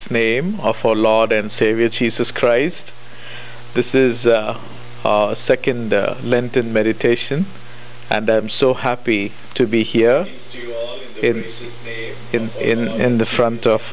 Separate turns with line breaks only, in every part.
precious name of our Lord and Savior Jesus Christ. This is our second Lenten meditation, and I'm so happy to be here in the front of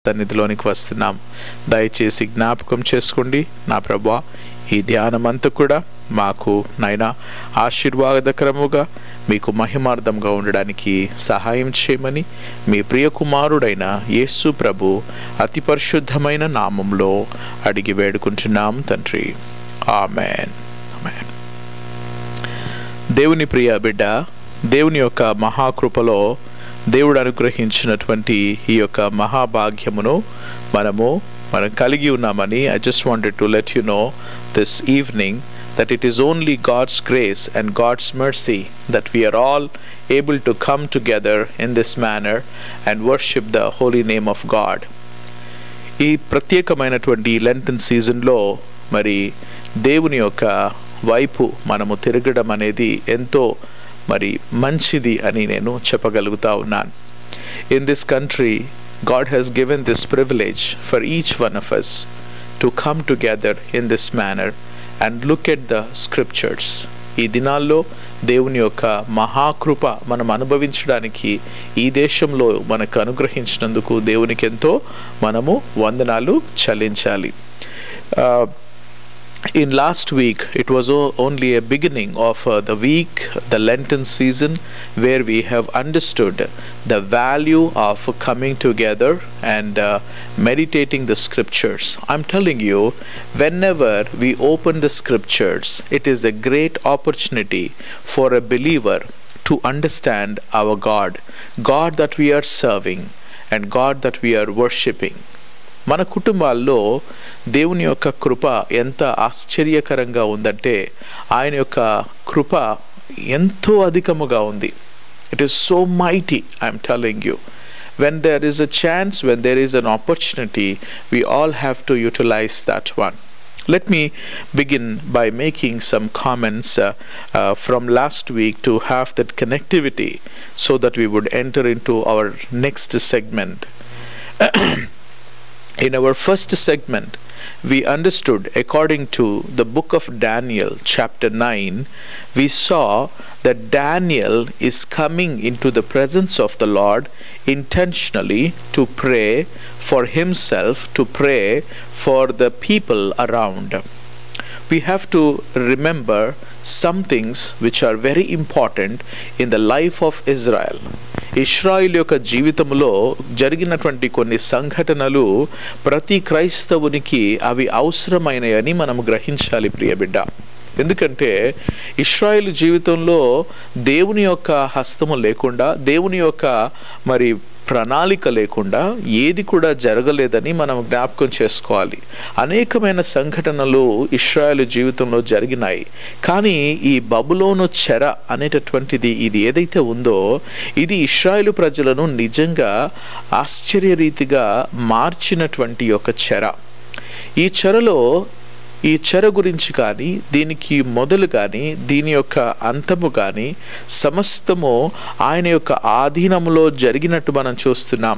సన్నిధిలోనికి వస్తున్నాం. దయచేసి జ్ఞాపకం చేసుకోండి, నా ప్రభువా, ఈ ధ్యానమంతా కూడా మాకు నాయనా ఆశీర్వాదకరముగా మీకు మహిమార్థంగా ఉండడానికి సహాయం చేయమని మీ ప్రియ కుమారుడైన యేసు ప్రభు అతి పరిశుద్ధమైన నామంలో అడిగి వేడుకుంటున్నాం తండ్రి. ఆమెన్. ఆమెన్. దేవుని ప్రియ బిడ్డ, దేవుని యొక్క మహాకృపలో దేవుడు అనుగ్రహించినటువంటి ఈ యొక్క మహాభాగ్యమును మనం కలిగి ఉన్నామని I just wanted to let you know this evening that it is only God's grace and God's mercy that we are all able to come together in this manner and worship the holy name of God. ఈ ప్రత్యేకమైనటువంటి Lenten సీజన్లో మరి దేవుని యొక్క వైపు మనము తిరగడం అనేది ఎంతో మరి మంచిది అని నేను చెప్పగలుగుతా ఉన్నాను. In this country, God has given this privilege for each one of us to come together in this manner and look at the scriptures. ఈ దినాల్లో దేవుని యొక్క మహాకృప మనం అనుభవించడానికి ఈ దేశంలో మనకు అనుగ్రహించినందుకు దేవునికి ఎంతో మనము వందనాలు చెల్లించాలి. In last week, it was only a beginning of the week, the Lenten season, where we have understood the value of coming together and meditating the scriptures. I'm telling you, whenever we open the scriptures, it is a great opportunity for a believer to understand our God that we are serving and God that we are worshipping. మన కుటుంబాల్లో దేవుని యొక్క కృప ఎంత ఆశ్చర్యకరంగా ఉందంటే ఆయన యొక్క కృప ఎంతో అధికముగా ఉంది. It is so mighty, I'm telling you. when there is a chance, when there is an opportunity, we all have to utilize that one. Let me begin by making some comments from last week to have that connectivity so that we would enter into our next segment. In our first segment, we understood, according to the book of Daniel, chapter 9, we saw that Daniel is coming into the presence of the Lord intentionally to pray for himself, to pray for the people around. we have to remember some things which are very important in the life of Israel. ఇశ్రాయేలు యొక్క జీవితంలో జరిగినటువంటి కొన్ని సంఘటనలు ప్రతి క్రైస్తవునికి అవి అవసరమైనవని మనం గ్రహించాలి ప్రియ బిడ్డ. ఎందుకంటే ఇశ్రాయేలు జీవితంలో దేవుని యొక్క హస్తము లేకుండా, దేవుని యొక్క మరి ప్రణాళిక లేకుండా ఏది కూడా జరగలేదని మనం జ్ఞాపకం చేసుకోవాలి. అనేకమైన సంఘటనలు ఇశ్రాయేలు జీవితంలో జరిగినాయి. కానీ ఈ బబులోను చెర అనేటటువంటిది ఇది ఏదైతే ఉందో ఇది ఇశ్రాయేలు ప్రజలను నిజంగా ఆశ్చర్యరీతిగా మార్చినటువంటి ఒక చెర. ఈ చెర గురించి కానీ, దీనికి మొదలు కానీ, దీని యొక్క అంతము కానీ సమస్తము ఆయన యొక్క ఆధీనంలో జరిగినట్టు మనం చూస్తున్నాం.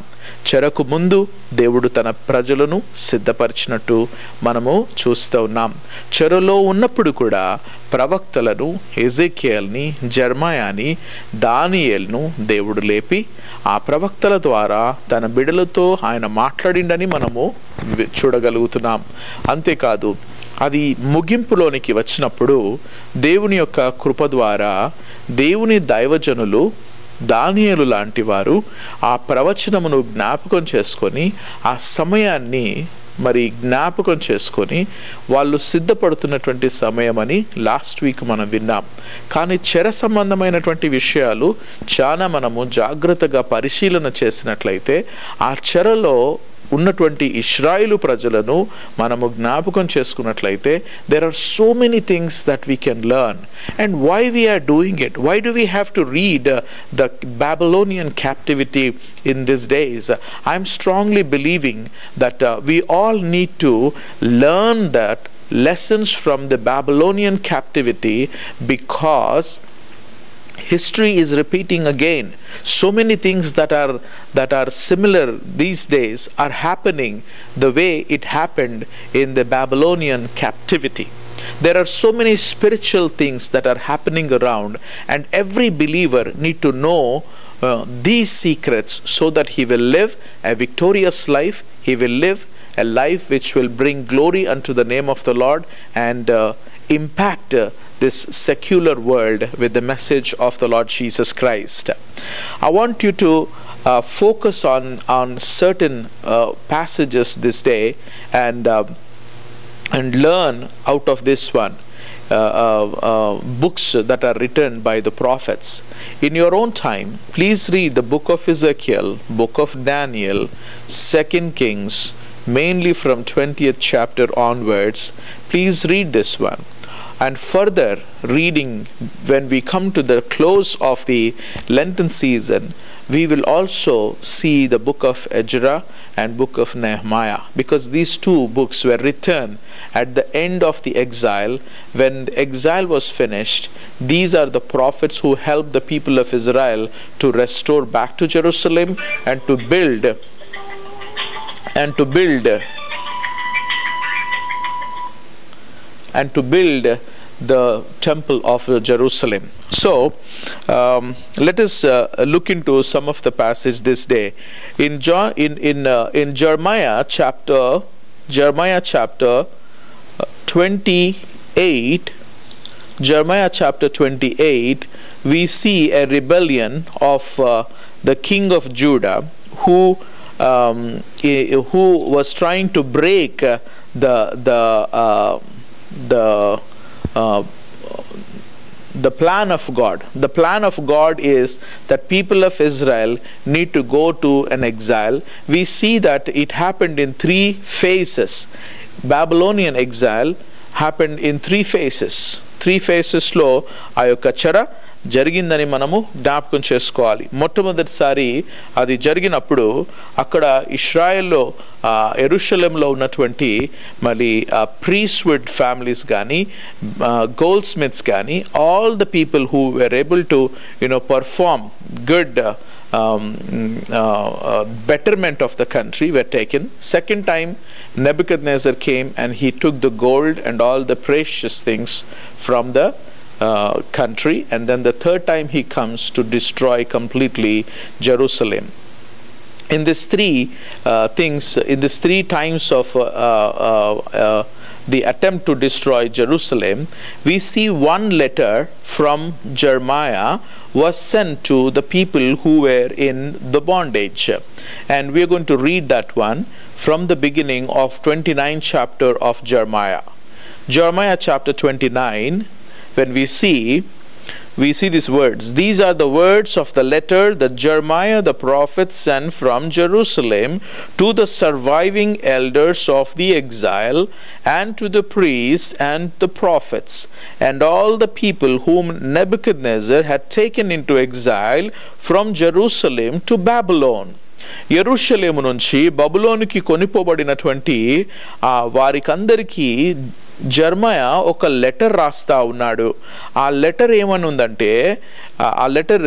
చెరకు ముందు దేవుడు తన ప్రజలను సిద్ధపరిచినట్టు మనము చూస్తూ ఉన్నాం. చెరలో ఉన్నప్పుడు కూడా ప్రవక్తలను, ఎజెకియల్ని, జెర్మయాని, దానియేలును దేవుడు లేపి ఆ ప్రవక్తల ద్వారా తన బిడ్డలతో ఆయన మాట్లాడిండని మనము చూడగలుగుతున్నాం. అంతేకాదు అది ముగింపులోనికి వచ్చినప్పుడు దేవుని యొక్క కృప ద్వారా దేవుని దైవజనులు దానియేలు లాంటి వారు ఆ ప్రవచనమును జ్ఞాపకం చేసుకొని ఆ సమయాన్ని మరి జ్ఞాపకం చేసుకొని వాళ్ళు సిద్ధపడుతున్నటువంటి సమయం అని లాస్ట్ వీక్ మనం విన్నాం. కానీ చెర సంబంధమైనటువంటి విషయాలు చాలా మనము జాగ్రత్తగా పరిశీలన చేసినట్లయితే ఆ చెరలో ఉన్నటువంటి ఇశ్రాయేలు ప్రజలను మనము జ్ఞాపకం చేసుకున్నట్లయితే there are so many things that we can learn and why we are doing it. Why do we have to read the Babylonian captivity in these days? I'm strongly believing that we all need to learn that lessons from the Babylonian captivity because history is repeating again. So many things that are similar these days are happening the way it happened in the Babylonian captivity. There are so many spiritual things that are happening around, and every believer need to know these secrets so that he will live a victorious life. He will live a life which will bring glory unto the name of the Lord and impact this secular world with the message of the Lord Jesus Christ. I want you to focus on certain passages this day and learn out of this one books that are written by the prophets. In your own time, please read the book of Ezekiel, book of Daniel, 2 Kings, mainly from 20th chapter onwards. Please read this one. And further reading, when we come to the close of the Lenten season, we will also see the book of Ezra and book of Nehemiah, because these two books were written at the end of the exile. When the exile was finished, these are the prophets who helped the people of Israel to restore back to Jerusalem and to build the temple of Jerusalem. So let us look into some of the passage this day. In Jeremiah chapter 28, Jeremiah chapter 28, we see a rebellion of the king of Judah who was trying to break the plan of God. The plan of God is that people of Israel need to go to an exile. We see that it happened in 3 phases. Babylonian exile happened in 3 phases. 3 phases లో ఆ యొక్క చెర జరిగిందని మనము జ్ఞాపకం చేసుకోవాలి. మొట్టమొదటిసారి అది జరిగినప్పుడు అక్కడ ఇశ్రాయేల్లో యెరూషలేంలో ఉన్నటువంటి మరి ప్రీస్ట్వుడ్ ఫ్యామిలీస్ కానీ గోల్డ్ స్మిత్స్ కానీ all the people who were able to perform good betterment of the country were taken. Second time Nebuchadnezzar came and he took the gold and all the precious things from the country, and then the third time he comes to destroy completely Jerusalem. In these 3 things, in these 3 times of the attempt to destroy Jerusalem, we see one letter from Jeremiah was sent to the people who were in the bondage. And we are going to read that one from the beginning of 29th chapter of Jeremiah. Jeremiah chapter 29, when we see these words. These are the words of the letter that Jeremiah the prophet sent from Jerusalem to the surviving elders of the exile, and to the priests and the prophets, and all the people whom Nebuchadnezzar had taken into exile from Jerusalem to Babylon. యెరూషలేము నుంచి బబులోనుకి కొనిపోబడినటువంటి వారికందరికీ జెర్మయా ఒక letter రాస్తా ఉన్నాడు. ఆ letter ఏమని ఉందంటే, ఆ letter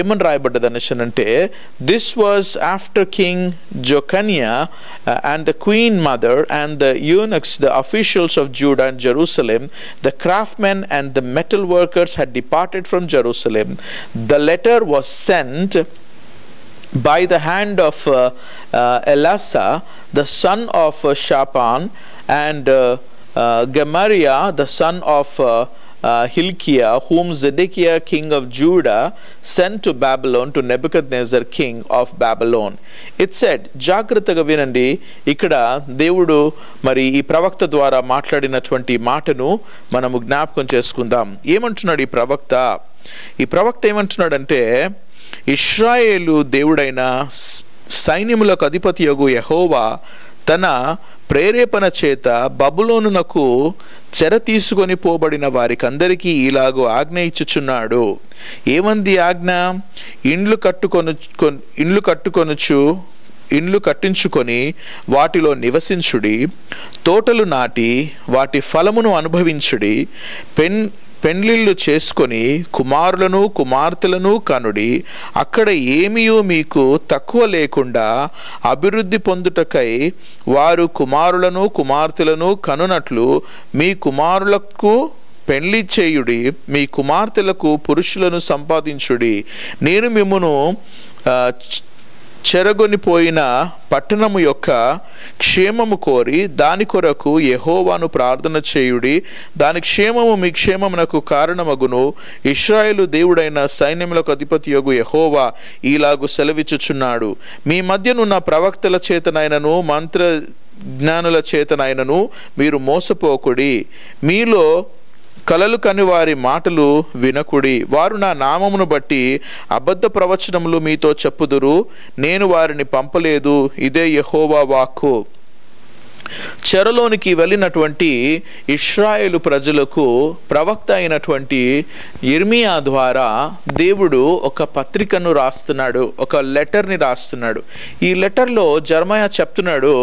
ఏమని రాయబడ్డది అంటే, this was after king Jeconiah and the queen mother and the eunuchs, the officials of Judah and Jerusalem, the craftsmen and the metal workers had departed from Jerusalem. The letter was sent by the hand of Elasah, the son of Shaphan, and Gemariah, the son of Hilkiah, whom Zedekiah king of Judah sent to Babylon to Nebuchadnezzar king of Babylon. It said, జాగ్రత్తగా వినండి, ఇక్కడ దేవుడు మరి ఈ ప్రవక్త ద్వారా మాట్లాడినటువంటి మాటను మనము జ్ఞాపకం చేసుకుందాం. ఏమంటున్నాడు ఈ ప్రవక్త? ఈ ప్రవక్త ఏమంటున్నాడంటే, ఇశ్రాయేలు దేవుడైన సైన్యములకు అధిపతియగు యెహోవా తన ప్రేరేపణ చేత బబులోనునకు చెర తీసుకొని పోబడిన వారికందరికీ ఇలాగూ ఆజ్ఞ ఇచ్చుచున్నాడు. ఏమంది ఆజ్ఞ? ఇండ్లు కట్టించుకొని వాటిలో నివసించుడి, తోటలు నాటి వాటి ఫలమును అనుభవించుడి, పెండ్లిళ్ళు చేసుకొని కుమారులను కుమార్తెలను కనుడి, అక్కడ ఏమీయూ మీకు తక్కువ లేకుండా అభివృద్ధి పొందుటకై వారు కుమారులను కుమార్తెలను కనునట్లు మీ కుమారులకు పెండ్లి చేయుడి, మీ కుమార్తెలకు పురుషులను సంపాదించుడి. నేను మిమ్మును చెరగొనిపోయిన పట్టణము యొక్క క్షేమము కోరి దాని కొరకు యెహోవాను ప్రార్థన చేయుడి, దాని క్షేమము మీ క్షేమమునకు కారణమగును. ఇశ్రాయేలు దేవుడైన సైన్యములకు అధిపతియగు యెహోవా ఇలాగు సెలవిచ్చుచున్నాడు, మీ మధ్యనున్న ప్రవక్తల చేతనైనను మంత్ర జ్ఞానుల చేతనైనను మీరు మోసపోకుడి. మీలో కలలు కని వారి మాటలు వినకుడి. వారు నా నామమును బట్టి అబద్ధ ప్రవచనములు మీతో చెప్పుదురు, నేను వారిని పంపలేదు. ఇదే యెహోవా వాక్కు. చెరలోనికి వెళ్ళినటువంటి ఇశ్రాయేలు ప్రజలకు ప్రవక్త అయినటువంటి యిర్మీయా ద్వారా దేవుడు ఒక పత్రికను రాస్తున్నాడు, ఒక లెటర్ని రాస్తున్నాడు. ఈ లెటర్లో జెర్మయా చెప్తున్నాడు,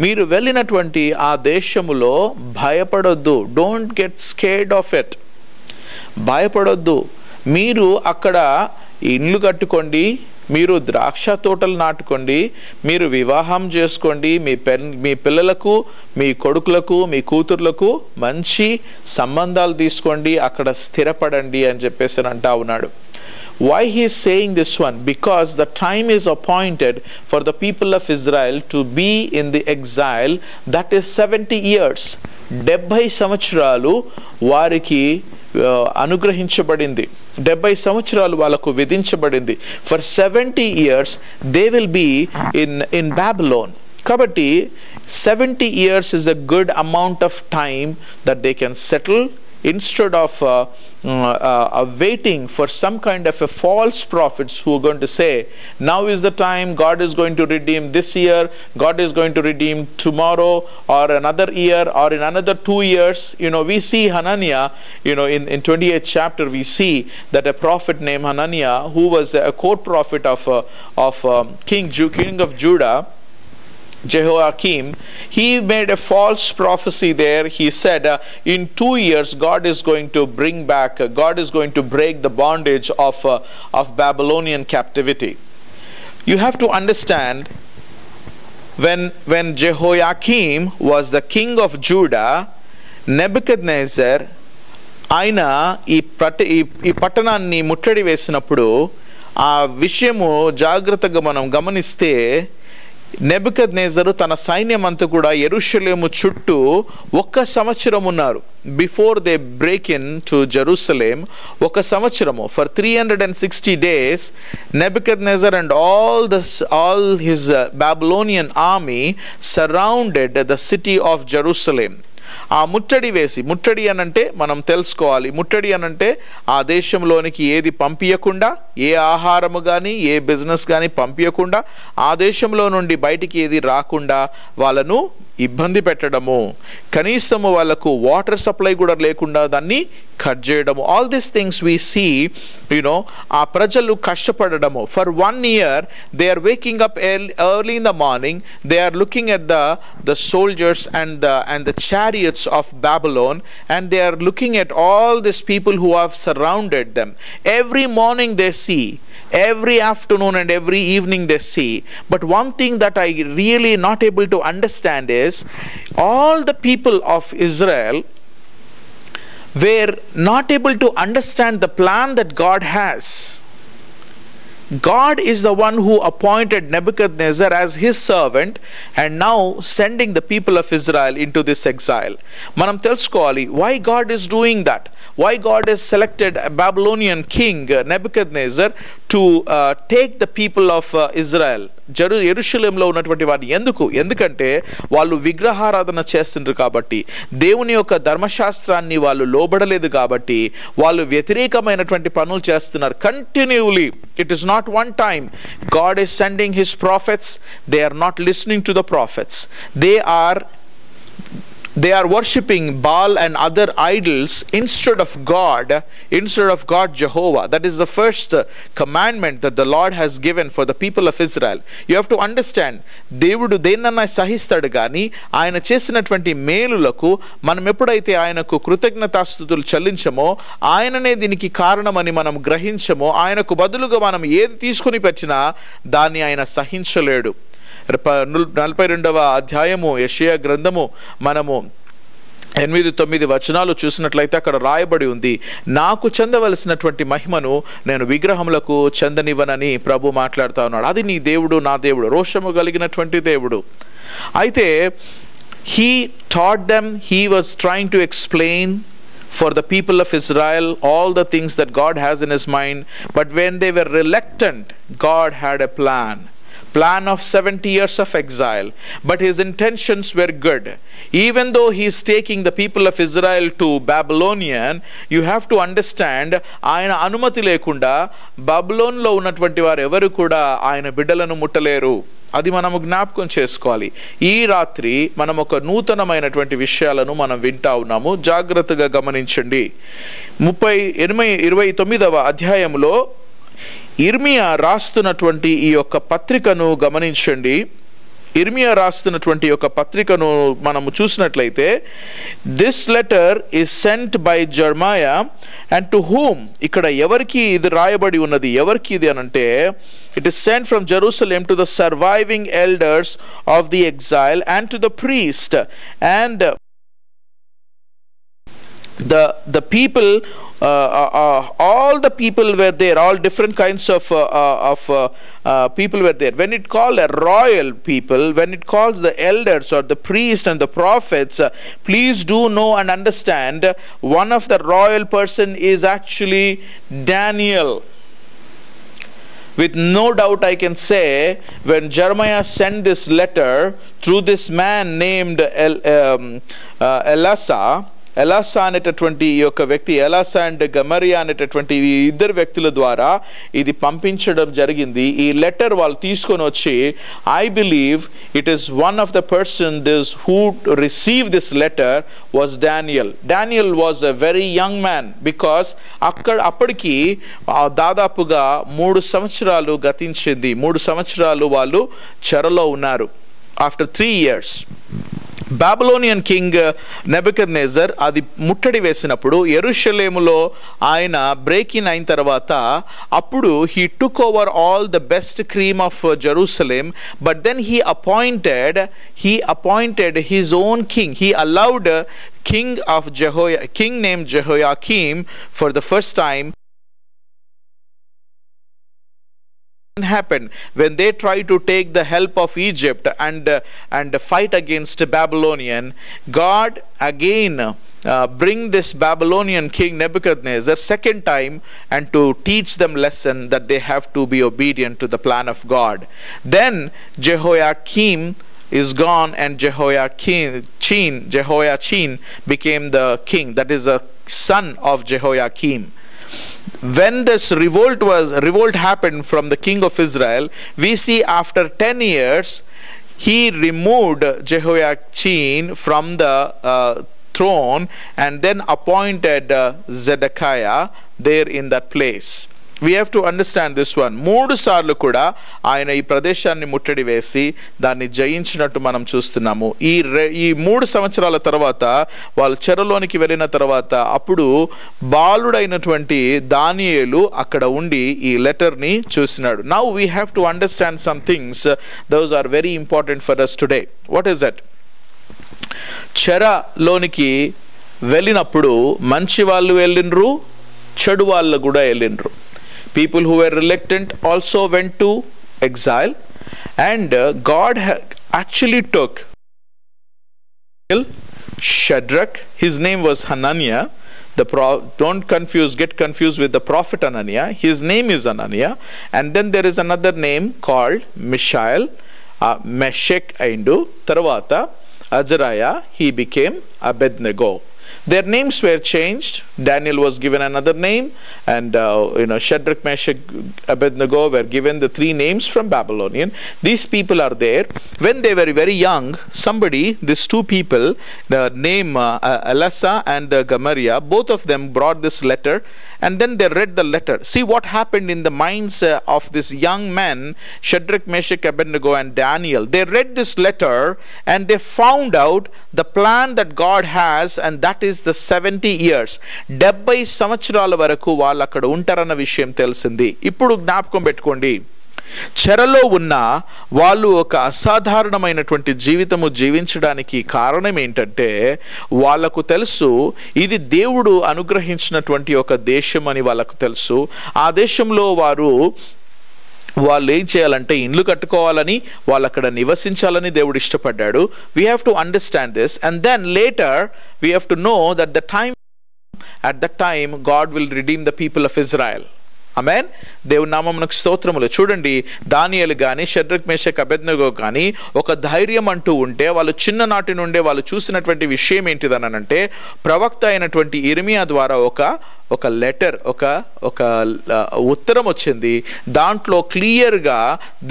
మీరు వెళ్ళినటువంటి ఆ దేశములో భయపడొద్దు. Don't get scared of it. భయపడొద్దు. మీరు అక్కడ ఇండ్లు కట్టుకోండి, మీరు ద్రాక్ష తోటలు నాటుకోండి, మీరు వివాహం చేసుకోండి, మీ పిల్లలకు, మీ కొడుకులకు, మీ కూతుర్లకు మంచి సంబంధాలు తీసుకోండి, అక్కడ స్థిరపడండి అని చెప్పేసి అంటా ఉన్నాడు. Why he is saying this one? Because the time is appointed for the people of Israel to be in the exile, that is 70 years. 70 సంవత్సరాలు వారికి అనుగ్రహించబడింది. 70 సంవత్సరాలు వాళ్ళకు విధించబడింది. For 70 years they will be in Babylon. కాబట్టి 70 years is a good amount of time that they can settle, instead of waiting for some kind of a false prophets who are going to say, now is the time, God is going to redeem this year, God is going to redeem tomorrow, or another year, or in another 2 years. We see Hananiah, in 28th chapter, we see that a prophet named Hananiah, who was a court prophet of King of Judah, Jehoiakim, he made a false prophecy there. He said, in 2 years God is going to bring back, God is going to break the bondage of Babylonian captivity. You have to understand, when Jehoiakim was the king of Judah, Nebuchadnezzar ఆయన ఈ పట్టణాన్ని ముట్టడి వేసినప్పుడు ఆ విషయము జాగ్రత్తగా మనం గమనిస్తే, నెబుకద్నెజరు తన సైన్యం అంతా కూడా యెరూషలేము చుట్టూ 1 సంవత్సరం ఉన్నారు. Before they break in to Jerusalem 1 సంవత్సరము, for 360 days Nebuchadnezzar and all his Babylonian army surrounded the city of Jerusalem. ఆ ముట్టడి వేసి, ముట్టడి అనంటే మనం తెలుసుకోవాలి, ముట్టడి అనంటే ఆ దేశంలోనికి ఏది పంపించకుండా, ఏ ఆహారము కానీ ఏ బిజినెస్ కానీ పంపించకుండా, ఆ దేశంలో నుండి బయటికి ఏది రాకుండా వాళ్ళను ఇబ్బంది పెట్టడము, కనీసము వాళ్ళకు వాటర్ సప్లై కూడా లేకుండా దాన్ని కట్ చేయడము. All these things we see, ఆ ప్రజలు కష్టపడడము. For 1 year they are waking up early in the morning, they are looking at the soldiers and the chariots of Babylon, and they are looking at all these people who have surrounded them. Every morning they see, every afternoon and every evening they see. But one thing that I really not able to understand is all the people of Israel were not able to understand the plan that God has. God is the one who appointed Nebuchadnezzar as his servant and now sending the people of Israel into this exile. Manam telusukovali why God is doing that, why God has selected a Babylonian king Nebuchadnezzar to take the people of Israel, యెరూషలేంలో ఉన్నటువంటి వారిని. ఎందుకంటే వాళ్ళు విగ్రహారాధన చేస్తుండ్రు కాబట్టి, దేవుని యొక్క ధర్మశాస్త్రాన్ని వాళ్ళు లోబడలేదు కాబట్టి, వాళ్ళు వ్యతిరేకమైనటువంటి పనులు చేస్తున్నారు continually. It is not one time. God is sending his prophets, they are not listening to the prophets. They are worshipping Baal and other idols instead of God Jehovah. That is the first commandment that the Lord has given for the people of Israel. You have to understand, దేవుడు దేన్నన్నా సహిస్తాడు కానీ ఆయన చేసినటువంటి మేలులకు మనం ఎప్పుడైతే ఆయనకు కృతజ్ఞతాస్తుతులు చెల్లించమో, ఆయననే దీనికి కారణమని మనం గ్రహించమో, ఆయనకు బదులుగా మనం ఏది తీసుకుని వచ్చినా దాన్ని ఆయన సహించలేడు. 42వ అధ్యాయము యెషయా గ్రంథము మనము 8-9 వచనాలు చూసినట్లయితే అక్కడ రాయబడి ఉంది, నాకు చెందవలసినటువంటి మహిమను నేను విగ్రహములకు చెందనివ్వనని ప్రభు మాట్లాడుతూ ఉన్నాడు. అది నీ దేవుడు, నా దేవుడు, రోషము కలిగినటువంటి దేవుడు. అయితే he taught them, he was trying to explain for the people of Israel all the things that God has in his mind, but when they were reluctant, God had a plan of 70 years of exile, but his intentions were good. Even though he is taking the people of Israel to Babylonian, you have to understand, ఆయన అనుమతి లేకుండా బబులోన్లో ఉన్నటువంటి వారు ఎవరు కూడా ఆయన బిడ్డలను ముట్టలేరు. అది మనము జ్ఞాపకం చేసుకోవాలి. ఈ రాత్రి మనం ఒక నూతనమైనటువంటి విషయాలను మనం వింటా ఉన్నాము, జాగ్రత్తగా గమనించండి. 29వ అధ్యాయంలో ఇర్మియా రాస్తున్నటువంటి ఈ యొక్క పత్రికను గమనించండి. ఇర్మియా రాస్తున్నటువంటి యొక్క పత్రికను మనము చూసినట్లయితే, this letter is sent by జెర్మయా and to whom, ఇక్కడ ఎవరికి ఇది రాయబడి ఉన్నది, ఎవరికి ఇది అనంటే, it is cent from Jerusalem to the surviving elders of the exhale and to the priest and the people, all the people were there, all different kinds of people were there. When it called a royal people, when it calls the elders or the priests and the prophets, please do know and understand, one of the royal person is actually Daniel. With no doubt I can say, when Jeremiah sent this letter through this man named ఎలాసా అనేటటువంటి ఈ యొక్క వ్యక్తి, ఎలాసా and గమరియా అనేటటువంటి ఈ ఇద్దరు వ్యక్తుల ద్వారా ఇది పంపించడం జరిగింది. ఈ లెటర్ వాళ్ళు తీసుకొని వచ్చి, I believe it is one of the person this who receive this letter was Daniel. Daniel was a very young man, because అప్పటికి దాదాపుగా 3 సంవత్సరాలు గతించింది. 3 సంవత్సరాలు వాళ్ళు చెరలో ఉన్నారు. After 3 years Babylonian king Nebuchadnezzar అది ముట్టడి వేసినప్పుడు, యెరూషలేములో ఆయన బ్రేక్ ఇన్ అయిన తర్వాత, అప్పుడు he took over all the best cream of Jerusalem, but then he appointed his own king. He allowed king named Jehoiakim for the first time happened when they tried to take the help of Egypt and fight against Babylonian. God again bring this Babylonian king Nebuchadnezzar second time and to teach them lesson that they have to be obedient to the plan of God. Then Jehoiakim is gone and Jehoiachin became the king, that is a son of Jehoiakim. When this revolt happened from the king of Israel, we see after 10 years he removed Jehoiachin from the throne and then appointed Zedekiah there in that place. We have to understand this one. 3 సార్లు కూడా ఆయన ఈ ప్రదేశాన్ని ముట్టడి వేసి దాన్ని జయించినట్టు మనం చూస్తున్నాము. ఈ 3 సంవత్సరాల తర్వాత వాళ్ళు చెరలోనికి వెళ్ళిన తర్వాత అప్పుడు బాలుడైనటువంటి దానియేలు అక్కడ ఉండి ఈ లెటర్ని చూసినాడు. Now we have to understand some things. Those are very important for us today. What is that? చెరలోనికి వెళ్ళినప్పుడు మంచి వాళ్ళు వెళ్ళిండ్రు, చెడు వాళ్ళు కూడా వెళ్ళిండ్రు. People who were reluctant also went to exile, and God actually took Shadrach. His name was Hananiah. Don't get confused with the prophet Hananiah. His name is Hananiah. And then there is another name called Mishael, Meshach Aindu. Tarvata Azariah, he became Abednego. Their names were changed. Daniel was given another name, and Shadrach, Meshach, Abednego were given the 3 names from Babylonian. These people are there. When they were very young, these 2 people, the name Elasa and Gamaliel, both of them brought this letter, and then they read the letter. See what happened in the minds of this young man, Shadrach, Meshach, Abednego, and Daniel. They read this letter and they found out the plan that God has, and that is the 70 years. 70 సంవత్సరాల వరకు వాళ్ళు అక్కడ ఉంటారన్న విషయం తెలిసింది. ఇప్పుడు జ్ఞాపకం పెట్టుకోండి, చెరలో ఉన్న వాళ్ళు ఒక అసాధారణమైనటువంటి జీవితము జీవించడానికి కారణం ఏంటంటే వాళ్ళకు తెలుసు ఇది దేవుడు అనుగ్రహించినటువంటి ఒక దేశం అని వాళ్ళకు తెలుసు. ఆ దేశంలో వాళ్ళు ఏం చేయాలంటే ఇండ్లు కట్టుకోవాలని, వాళ్ళు అక్కడ నివసించాలని దేవుడు ఇష్టపడ్డాడు. We have to understand this, and then later we have to know that at that time God will redeem the people of Israel. ఆమేన్. దేవుని నామమునకు స్తోత్రములు. చూడండి, దానియేలు కానీ షడ్రక్ మేషక్ అబేద్నెగో కానీ ఒక ధైర్యం అంటూ ఉంటే వాళ్ళు చిన్ననాటి నుండే వాళ్ళు చూసినటువంటి విషయం ఏంటిదనంటే ప్రవక్త అయినటువంటి ఇర్మియా ద్వారా ఒక లెటర్, ఒక ఉత్తరం వచ్చింది. దాంట్లో క్లియర్గా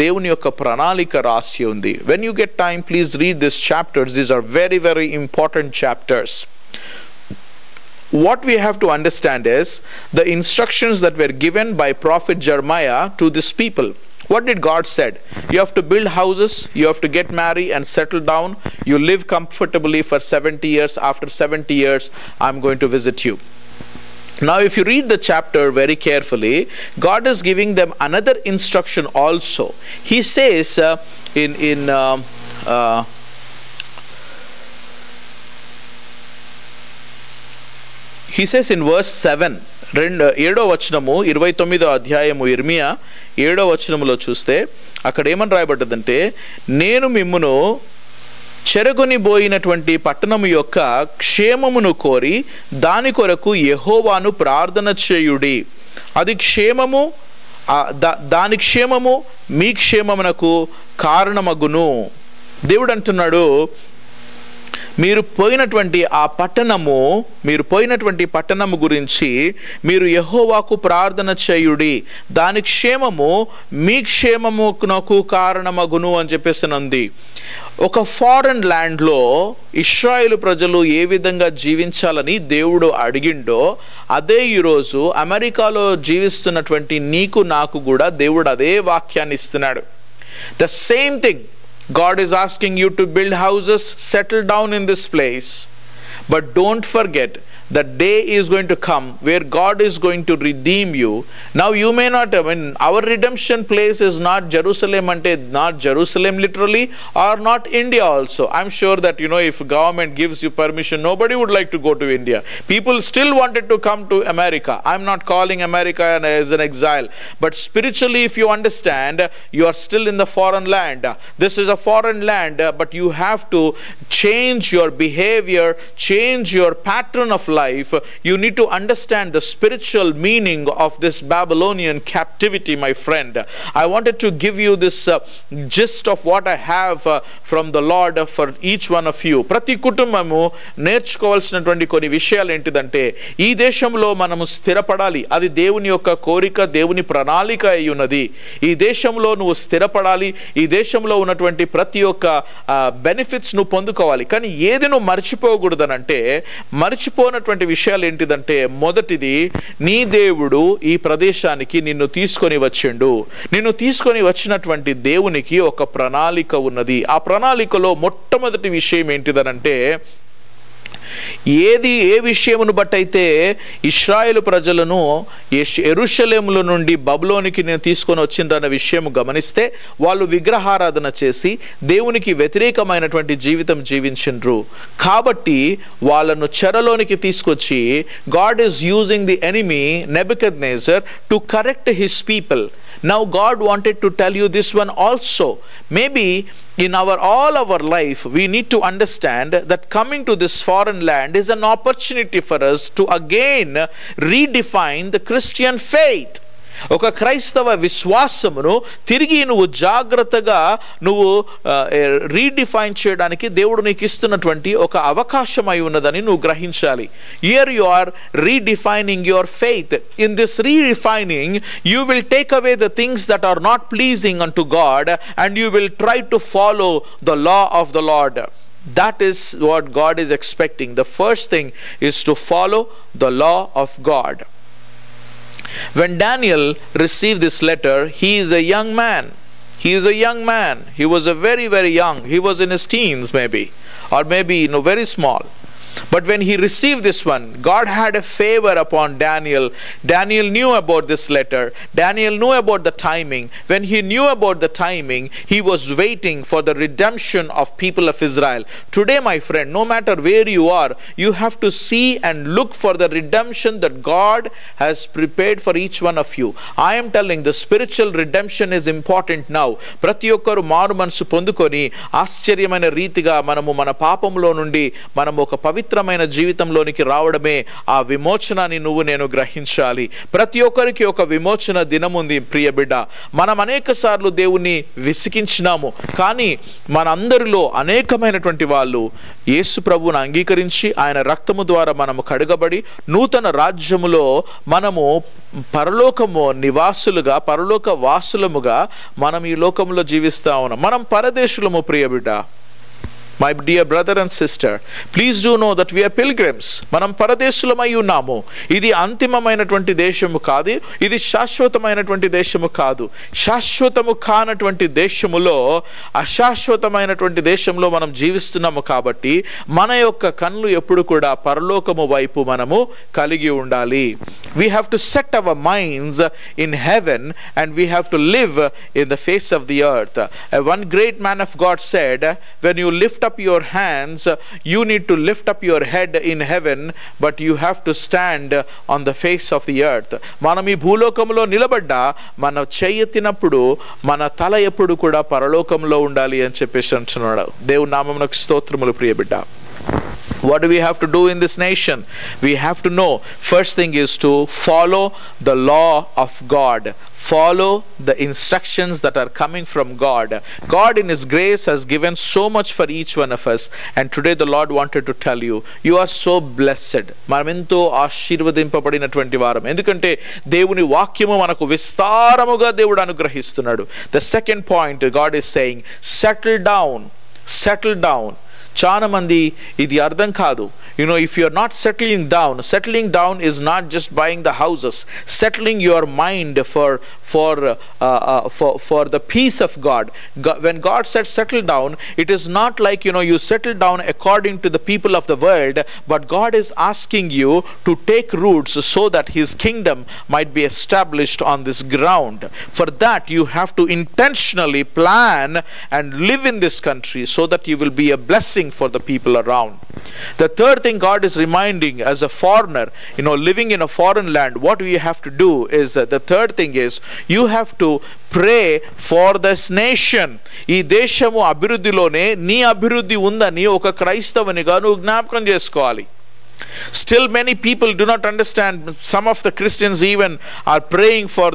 దేవుని యొక్క ప్రణాళిక రాసి ఉంది. When you get time, please read this chapters. These are very very important chapters. What we have to understand is the instructions that were given by prophet Jeremiah to this people. What did God said? You have to build houses, you have to get married and settle down, you live comfortably for 70 years. After 70 years I'm going to visit you. Now if you read the chapter very carefully, God is giving them another instruction also. He says He says in verse 7, 7వ వచనము 29వ అధ్యాయము ఇర్మియా 7వ వచనములో చూస్తే అక్కడ ఏమని రాయబడ్డదంటే, నేను మిమ్మును చెరగొని పోయినటువంటి పట్టణము యొక్క క్షేమమును కోరి దాని కొరకు యెహోవాను ప్రార్థన చేయుడి. అది క్షేమము, దాని క్షేమము మీ క్షేమమునకు కారణమగును. దేవుడు అంటున్నాడు, మీరు పోయినటువంటి పట్టణము గురించి మీరు యెహోవాకు ప్రార్థన చేయుడి, దాని క్షేమము మీ క్షేమమునకు కారణమగును అని చెప్పేసి ఉంది. ఒక ఫారెన్ ల్యాండ్లో ఇశ్రాయేలు ప్రజలు ఏ విధంగా జీవించాలని దేవుడు అడిగిండో అదే ఈరోజు అమెరికాలో జీవిస్తున్నటువంటి నీకు నాకు కూడా దేవుడు అదే వాక్యాన్ని ఇస్తున్నాడు. The same thing. God is asking you to build houses, settle down in this place. But don't forget the day is going to come where God is going to redeem you. Now you may not, our redemption place is not Jerusalem, not Jerusalem literally, or not India also. I'm sure that, if government gives you permission, nobody would like to go to India. People still wanted to come to America. I'm not calling America as an exile, but spiritually, if you understand, you are still in the foreign land. This is a foreign land, but you have to change your behavior, change your pattern of life. You need to understand the spiritual meaning of this Babylonian captivity, my friend. I wanted to give you this gist of what I have from the Lord for each one of you. ప్రతి కుటుంబము నేర్చుకోవాల్సినటువంటి కొన్ని విషయాలు ఏంటిదంటే, ఈ దేశంలో మనము స్థిరపడాలి. అది దేవుని యొక్క కోరిక, దేవుని ప్రణాళిక అయి ఉన్నది. ఈ దేశంలో నువ్వు స్థిరపడాలి. ఈ దేశంలో ఉన్నటువంటి ప్రతి ఒక్క బెనిఫిట్స్ నువ్వు పొందుకోవాలి. కానీ ఏది నువ్వు మర్చిపోకూడదనంటే, మర్చిపోనటువంటి విషయాలు ఏంటిదంటే, మొదటిది, నీ దేవుడు ఈ ప్రదేశానికి నిన్ను తీసుకొని వచ్చిండు. నిన్ను తీసుకొని వచ్చినటువంటి దేవునికి ఒక ప్రణాళిక ఉన్నది. ఆ ప్రణాళికలో మొట్టమొదటి విషయం ఏంటిదనంటే, ఏ విషయమును బట్టయితే ఇశ్రాయేలు ప్రజలను యెరూషలేములో నుండి బబులోనికి నేను తీసుకొని వచ్చిండ్రన్న విషయం గమనిస్తే, వాళ్ళు విగ్రహారాధన చేసి దేవునికి వ్యతిరేకమైనటువంటి జీవితం జీవించిండ్రు. కాబట్టి వాళ్ళను చెరలోనికి తీసుకొచ్చి, God is using the enemy Nebuchadnezzar to correct his people. Now God wanted to tell you this one also. Maybe in all our life, we need to understand that coming to this foreign land is an opportunity for us to again redefine the Christian faith. ఒక క్రైస్తవ విశ్వాసమును తిరిగి నువ్వు జాగ్రత్తగా నువ్వు redefine చేయడానికి దేవుడు నీకు ఇస్తున్నటువంటి ఒక అవకాశం అయి ఉన్నదని నువ్వు గ్రహించాలి. Here you are redefining your faith. In this redefining you will take away the things that are not pleasing unto God and you will try to follow the law of the Lord. That is what God is expecting. The first thing is to follow the law of God. When Daniel received this letter, he is a young man. He is a young man. He was a very, very young. He was in his teens maybe, or maybe very small. But when he received this one, God had a favor upon Daniel. Daniel knew about this letter. Daniel knew about the timing. When he knew about the timing, he was waiting for the redemption of people of Israel. Today, my friend, no matter where you are, you have to see and look for the redemption that God has prepared for each one of you. I am telling, the spiritual redemption is important now. ప్రతి ఒక్కరు మారు మనసు పొందుకొని ఆశ్చర్యమైన రీతిగా మనము మన పాపంలో నుండి మనము ఒక పవిత్రమైన జీవితంలోనికి రావడమే ఆ విమోచనాన్ని నువ్వు నేను గ్రహించాలి. ప్రతి ఒక్కరికి ఒక విమోచన దినం ఉంది ప్రియ బిడ్డ. మనం అనేక సార్లు దేవుణ్ణి విసిగించినాము, కానీ మనందరిలో అనేకమైనటువంటి వాళ్ళు యేసు ప్రభువును అంగీకరించి ఆయన రక్తము ద్వారా మనము కడగబడి నూతన రాజ్యములో మనము పరలోకము నివాసులుగా, పరలోక వాసులముగా మనం ఈ లోకంలో జీవిస్తా ఉన్నాం. మనం పరదేశులము ప్రియ బిడ్డ. My dear brother and sister, please do know that we are pilgrims. మనం పరదేశులమై ఉన్నాము. ఇది అంతిమమైనటువంటి దేశము కాదు, ఇది శాశ్వతమైనటువంటి దేశము కాదు. శాశ్వతము కానటువంటి దేశములో, అశాశ్వతమైనటువంటి దేశంలో మనం జీవిస్తున్నాము. కాబట్టి మన యొక్క కన్నులు ఎప్పుడు కూడా పరలోకము వైపు మనము కలిగి ఉండాలి. We have to set our minds in heaven and we have to live in the face of the earth. One great man of God said, when you lift up your hands, you need to lift up your head in heaven, but you have to stand on the face of the earth. మనం ఈ భూలోకంలో నిలబడ్డా మన చెయ్యెత్తినప్పుడు మన తల ఎప్పుడు కూడా పరలోకంలో ఉండాలి అని చెప్పేసి అంటున్నాడు. దేవుని నామమునకు స్తోత్రములు ప్రియ బిడ్డ. What do we have to do in this nation? We have to know, first thing is to follow the law of God. Follow the instructions that are coming from God. God in His grace has given so much for each one of us, and today the Lord wanted to tell you, you are so blessed. మనం ఎంతో ఆశీర్వదింపబడినటువంటి వారం, ఎందుకంటే దేవుని వాక్యము మనకు విస్తారముగా దేవుడు అనుగ్రహిస్తున్నాడు. The second point God is saying, settle down. Settle down. చాలా మంది ఇది అర్థం కాదు. If you're not settling down is not just buying the houses, settling your mind for the peace of God. When God said settle down, it is not like you settle down according to the people of the world, but God is asking you to take roots so that his kingdom might be established on this ground. For that you have to intentionally plan and live in this country so that you will be a blessing for the people around. The third thing God is reminding as a foreigner, living in a foreign land, what we have to do is, the third thing is, you have to pray for this nation. ఈ దేశము అభివృద్ధిలోనే నీ అభివృద్ధి ఉందని ఒక క్రైస్తవునిగా నువ్వు జ్ఞాపకం చేసుకోవాలి. Still many people do not understand. Some of the Christians even are praying for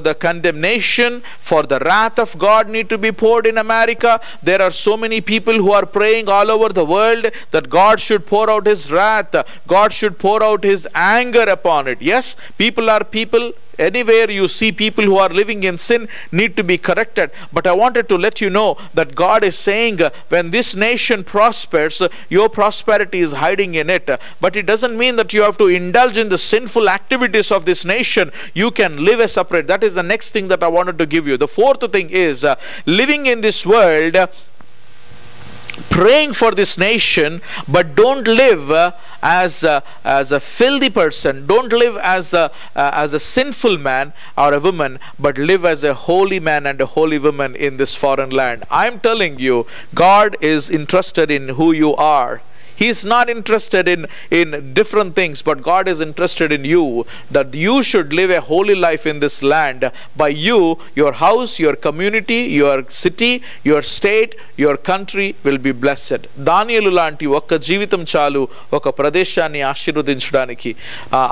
the condemnation, for the wrath of God need to be poured in America. There are so many people who are praying all over the world that God should pour out his wrath, God should pour out his anger upon it. Yes, people are people. Anywhere you see people who are living in sin need to be corrected. But I wanted to let you know that God is saying, when this nation prospers, your prosperity is hiding in it. But it doesn't mean that you have to indulge in the sinful activities of this nation. You can live as separate. That is the next thing that I wanted to give you. The fourth thing is, living in this world, praying for this nation, but don't live as a filthy person. Don't live as a sinful man or a woman, but live as a holy man and a holy woman in this foreign land. I'm telling you, God is interested in who you are. He is not interested in different things, but God is interested in you, that you should live a holy life in this land. By you, your house, your community, your city, your state, your country will be blessed. దానియేలు లాంటి ఒక్క జీవితం చాలు ఒక ప్రదేశాన్ని ఆశీర్వదించడానికి.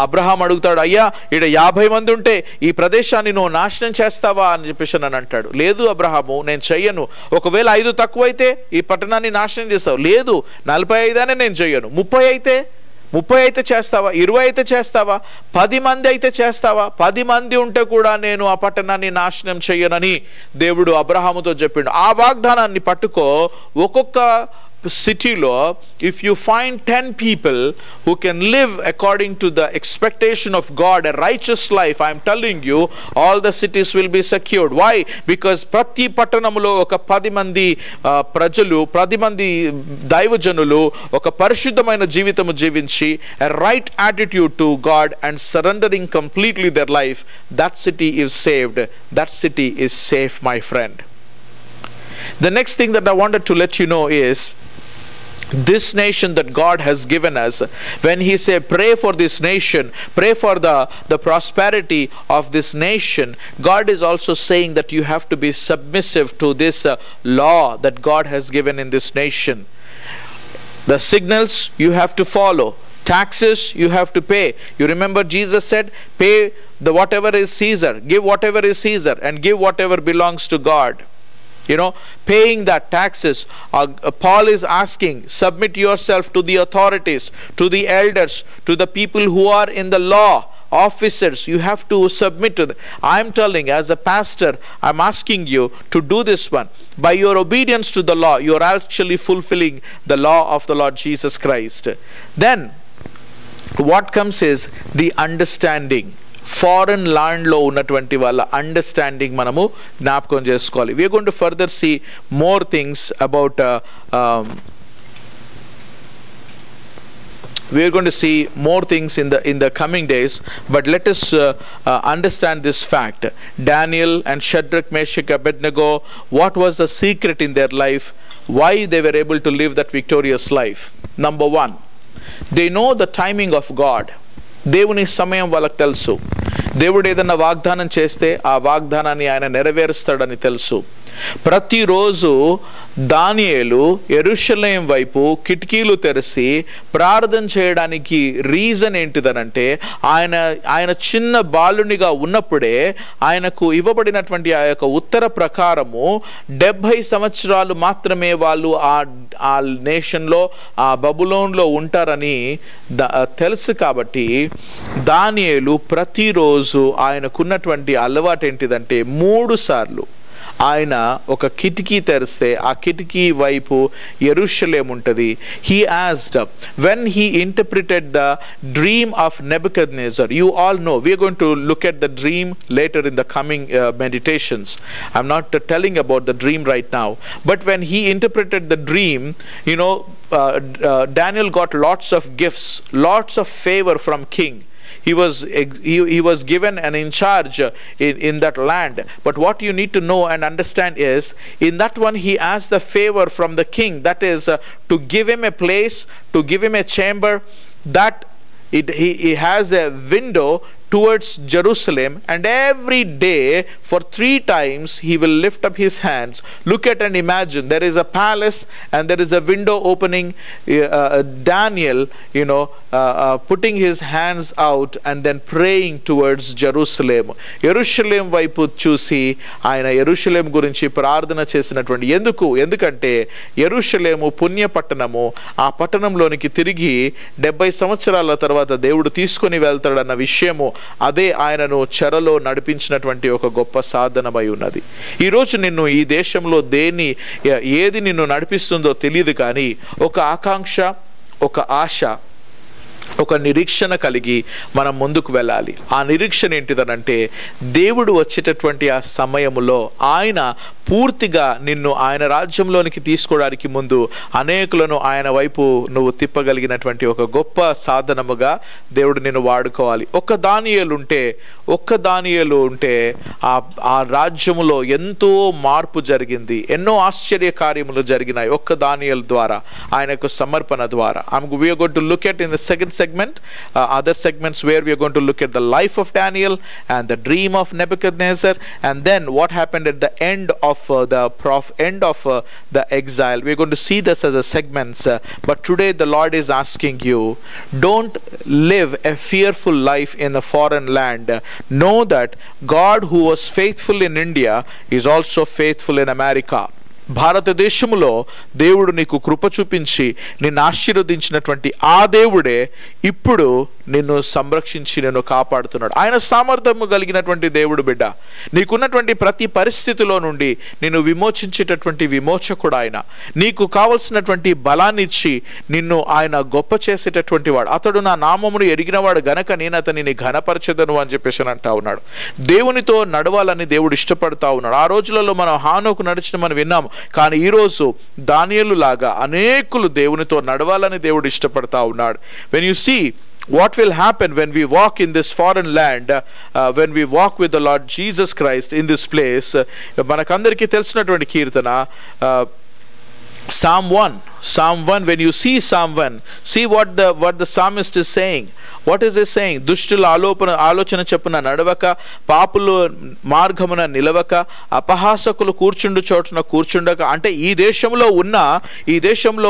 Abraham అడుగుతాడు, అయ్యా ఈడ 50 మంది ఉంటే ఈ ప్రదేశాన్ని నువ్వు నాశనం చేస్తావా అని చెప్పేసి నన్ను అంటాడు. లేదు అబ్రహాము, నేను చెయ్యను. ఒకవేళ 5 తక్కువైతే ఈ పట్టణాన్ని నాశనం చేస్తావు. లేదు, 45 అనే నేను చెయ్యను. 30 అయితే చేస్తావా? 20 అయితే చేస్తావా? 10 మంది అయితే చేస్తావా? 10 మంది ఉంటే కూడా నేను ఆ పట్టణాన్ని నాశనం చెయ్యనని దేవుడు అబ్రహాముతో చెప్పిండు. ఆ వాగ్దానాన్ని పట్టుకో. ఒక్కొక్క సిటీలో if you find 10 people who can live according to the expectation of God, a righteous life, I am telling you, all the cities will be secured. Why? Because ప్రతి పట్టణంలో ఒక 10 మంది ప్రజలు, 10 మంది దైవజనులు ఒక పరిశుద్ధమైన జీవితము జీవించి a right attitude to God and surrendering completely their life, that city is saved. That city is safe, my friend. The next thing that I wanted to let you know is, this nation that God has given us, when he say pray for this nation, pray for the prosperity of this nation, God is also saying that you have to be submissive to this law that God has given in this nation. The signals you have to follow, taxes you have to pay. You remember Jesus said, pay whatever is Caesar, give whatever is Caesar, and give whatever belongs to God. Paying that taxes. Paul is asking, submit yourself to the authorities, to the elders, to the people who are in the law, officers. You have to submit to them. I'm telling, as a pastor, I'm asking you to do this one. By your obedience to the law, you're actually fulfilling the law of the Lord Jesus Christ. Then what comes is the understanding. Foreign ల్యాండ్లో ఉన్నటువంటి వాళ్ళ understanding మనము జ్ఞాపకం చేసుకోవాలి. We are going to further see more things about we are going to see more things in the coming days, but let us understand this fact. Daniel and Shadrach, Meshach, Abednego, what was the secret in their life? Why they were able to live that victorious life? Number 1, they know the timing of God. దేవుని సమయం వాళ్ళకి తెలుసు. దేవుడు ఏదన్నా వాగ్దానం చేస్తే ఆ వాగ్దానాన్ని ఆయన నెరవేరుస్తాడని తెలుసు. ప్రతిరోజు దానియేలు యెరూషలేం వైపు కిటికీలు తెరిచి ప్రార్థన చేయడానికి రీజన్ ఏంటిదనంటే, ఆయన చిన్న బాలునిగా ఉన్నప్పుడే ఆయనకు ఇవ్వబడినటువంటి ఆ యొక్క ఉత్తర ప్రకారము 70 సంవత్సరాలు మాత్రమే వాళ్ళు ఆ నేషన్లో, ఆ బబులోన్లో ఉంటారని తెలుసు. కాబట్టి దానియేలు ప్రతిరోజు ఆయనకున్నటువంటి అలవాటు ఏంటిదంటే 3 సార్లు ఆయన ఒక కిటికీ తెరిస్తే ఆ కిటికీ వైపు యెరూషలేము ఉంటుంది. He asked, when he interpreted the dream of Nebuchadnezzar, you all know, we are going to look at the dream later in the coming meditations. I'm not telling about the dream right now, but when he interpreted the dream, you know, Daniel got lots of gifts, lots of favor from king. He was given and in charge in that land. But what you need to know and understand is, in that one he asked the favor from the king, that is to give him a place, to give him a chamber, that he has a window towards Jerusalem, and every day for 3 times he will lift up his hands. Look at and imagine, there is a palace and there is a window opening. Daniel, you know, putting his hands out and then praying towards Jerusalem. Jerusalem వైపు చూసి ఆయన యెరూషలేము గురించి ప్రార్థన చేసినటువంటి ఎందుకంటే యెరూషలేము పుణ్య పట్టణము. ఆ పట్టణంలోనికి తిరిగి 70 సంవత్సరాల తర్వాత దేవుడు తీసుకొని వెళ్తాడన్న విషయము, అదే ఆయనను చెరలో నడిపించినటువంటి ఒక గొప్ప సాధనమై ఉన్నది. ఈరోజు నిన్ను ఈ దేశంలో ఏది నిన్ను నడిపిస్తుందో తెలియదు, కానీ ఒక ఆకాంక్ష, ఒక ఆశ, ఒక నిరీక్షణ కలిగి మనం ముందుకు వెళ్ళాలి. ఆ నిరీక్షణ ఏంటిదనంటే, దేవుడు వచ్చేటటువంటి ఆ సమయములో ఆయన పూర్తిగా నిన్ను ఆయన రాజ్యంలోనికి తీసుకోవడానికి ముందు అనేకులను ఆయన వైపు నువ్వు తిప్పగలిగినటువంటి ఒక గొప్ప సాధనముగా దేవుడు నిన్ను వాడుకోవాలి. ఒక్క దానియేలు ఉంటే ఆ రాజ్యములో ఎంతో మార్పు జరిగింది, ఎన్నో ఆశ్చర్య కార్యములు జరిగినాయి ఒక్క దానియేలు ద్వారా, ఆయనకు సమర్పణ ద్వారా. We are going to look at in the second segment, other segments where we are going to look at the life of Daniel and the dream of Nebuchadnezzar, and then what happened at the end of the exile. We are going to see this as a segments, but today the Lord is asking you, don't live a fearful life in the foreign land. Know that God who was faithful in India is also faithful in America. భారతదేశములో దేవుడు నీకు కృప చూపించి నిన్ను ఆశీర్వదించినటువంటి ఆ దేవుడే ఇప్పుడు నిన్ను సంరక్షించి నిన్ను కాపాడుతున్నాడు. ఆయన సామర్థ్యము కలిగినటువంటి దేవుడు బిడ్డ. నీకున్నటువంటి ప్రతి పరిస్థితిలో నుండి నిన్ను విమోచించేటటువంటి విమోచకుడు ఆయన. నీకు కావలసినటువంటి బలాన్ని ఇచ్చి నిన్ను ఆయన గొప్ప చేసేటటువంటి వాడు. అతడు నా నామమును ఎరిగినవాడు గనక నేను అతనిని ఘనపరచెదను అని చెప్పేసి అంటా ఉన్నాడు. దేవునితో నడవాలని దేవుడు ఇష్టపడతా ఉన్నాడు. ఆ రోజులలో మనం హానోకు నడిచిన మనం విన్నాము, కానీ ఈరోజు దానియేలు లాగా అనేకులు దేవునితో నడవాలని దేవుడు ఇష్టపడతా ఉన్నాడు. When you see what will happen when we walk in this foreign land, when we walk with the Lord Jesus Christ in this place, మనకందరికీ తెలిసినటువంటి కీర్తన Psalm 1, when you see Psalm 1, see what the psalmist is saying. What is he saying? దుష్టుల ఆలోచన చెప్పున నడవక, పాపులు మార్గమున నిలవక, అపహాసకులు కూర్చుండు చోటున కూర్చుండక. అంటే ఈ దేశంలో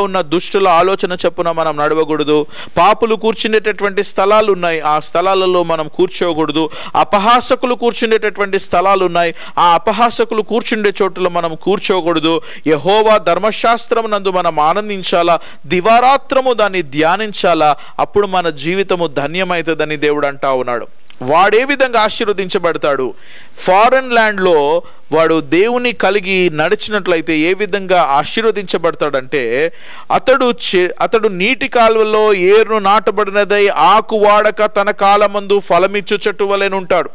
ఉన్న దుష్టుల ఆలోచన చెప్పున మనం నడవకూడదు. పాపులు కూర్చుండేటటువంటి స్థలాలు ఉన్నాయి, ఆ స్థలాలలో మనం కూర్చోకూడదు. అపహాసకులు కూర్చుండేటటువంటి స్థలాలు ఉన్నాయి, ఆ అపహాసకులు కూర్చుండే చోట్ల మనం కూర్చోకూడదు. యెహోవా ధర్మశాస్త్రమునందు మనం ఆనందించాలా, దివారాత్రము దాన్ని ధ్యానించాలా, అప్పుడు మన జీవితము ధన్యమైతదని దేవుడు అంటా ఉన్నాడు. వాడు ఏ విధంగా ఆశీర్వదించబడతాడు? ఫారెన్ ల్యాండ్లో వాడు దేవుని కలిగి నడిచినట్లయితే ఏ విధంగా ఆశీర్వదించబడతాడంటే, అతడు నీటి కాలువలో ఏరును నాటబడినదై ఆకు వాడక తన కాలమందు ఫలమిచ్చు చెట్టు వలె ఉంటాడు.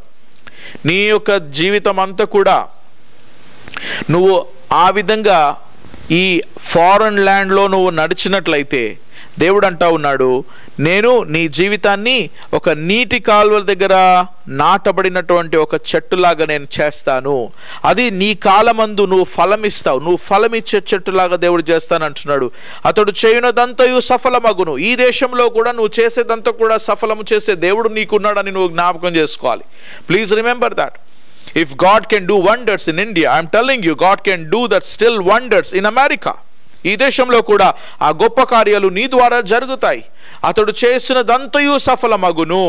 నీ యొక్క జీవితం అంతా కూడా నువ్వు ఆ విధంగా ఈ ఫారెన్ ల్యాండ్లో నువ్వు నడిచినట్లయితే దేవుడు అంటా ఉన్నాడు, నేను నీ జీవితాన్ని ఒక నీటి కాలువల దగ్గర నాటబడినటువంటి ఒక చెట్టులాగా నేను చేస్తాను. అది నీ కాలమందు నువ్వు ఫలమిస్తావు, నువ్వు ఫలమిచ్చే చెట్టులాగా దేవుడు చేస్తానంటున్నాడు. అతడు చేయునదంతయు సఫలమగును. ఈ దేశంలో కూడా నువ్వు చేసేదంతా కూడా సఫలము చేసే దేవుడు నీకున్నాడని నువ్వు జ్ఞాపకం చేసుకోవాలి. Please remember that. If God can do wonders in India, I'm telling you, God can do that still wonders in America. ఈ దేశంలో కూడా ఆ గొప్ప కార్యాలు నీ ద్వారా జరుగుతాయి. అతడు చేసినదంతయు సఫలమగును.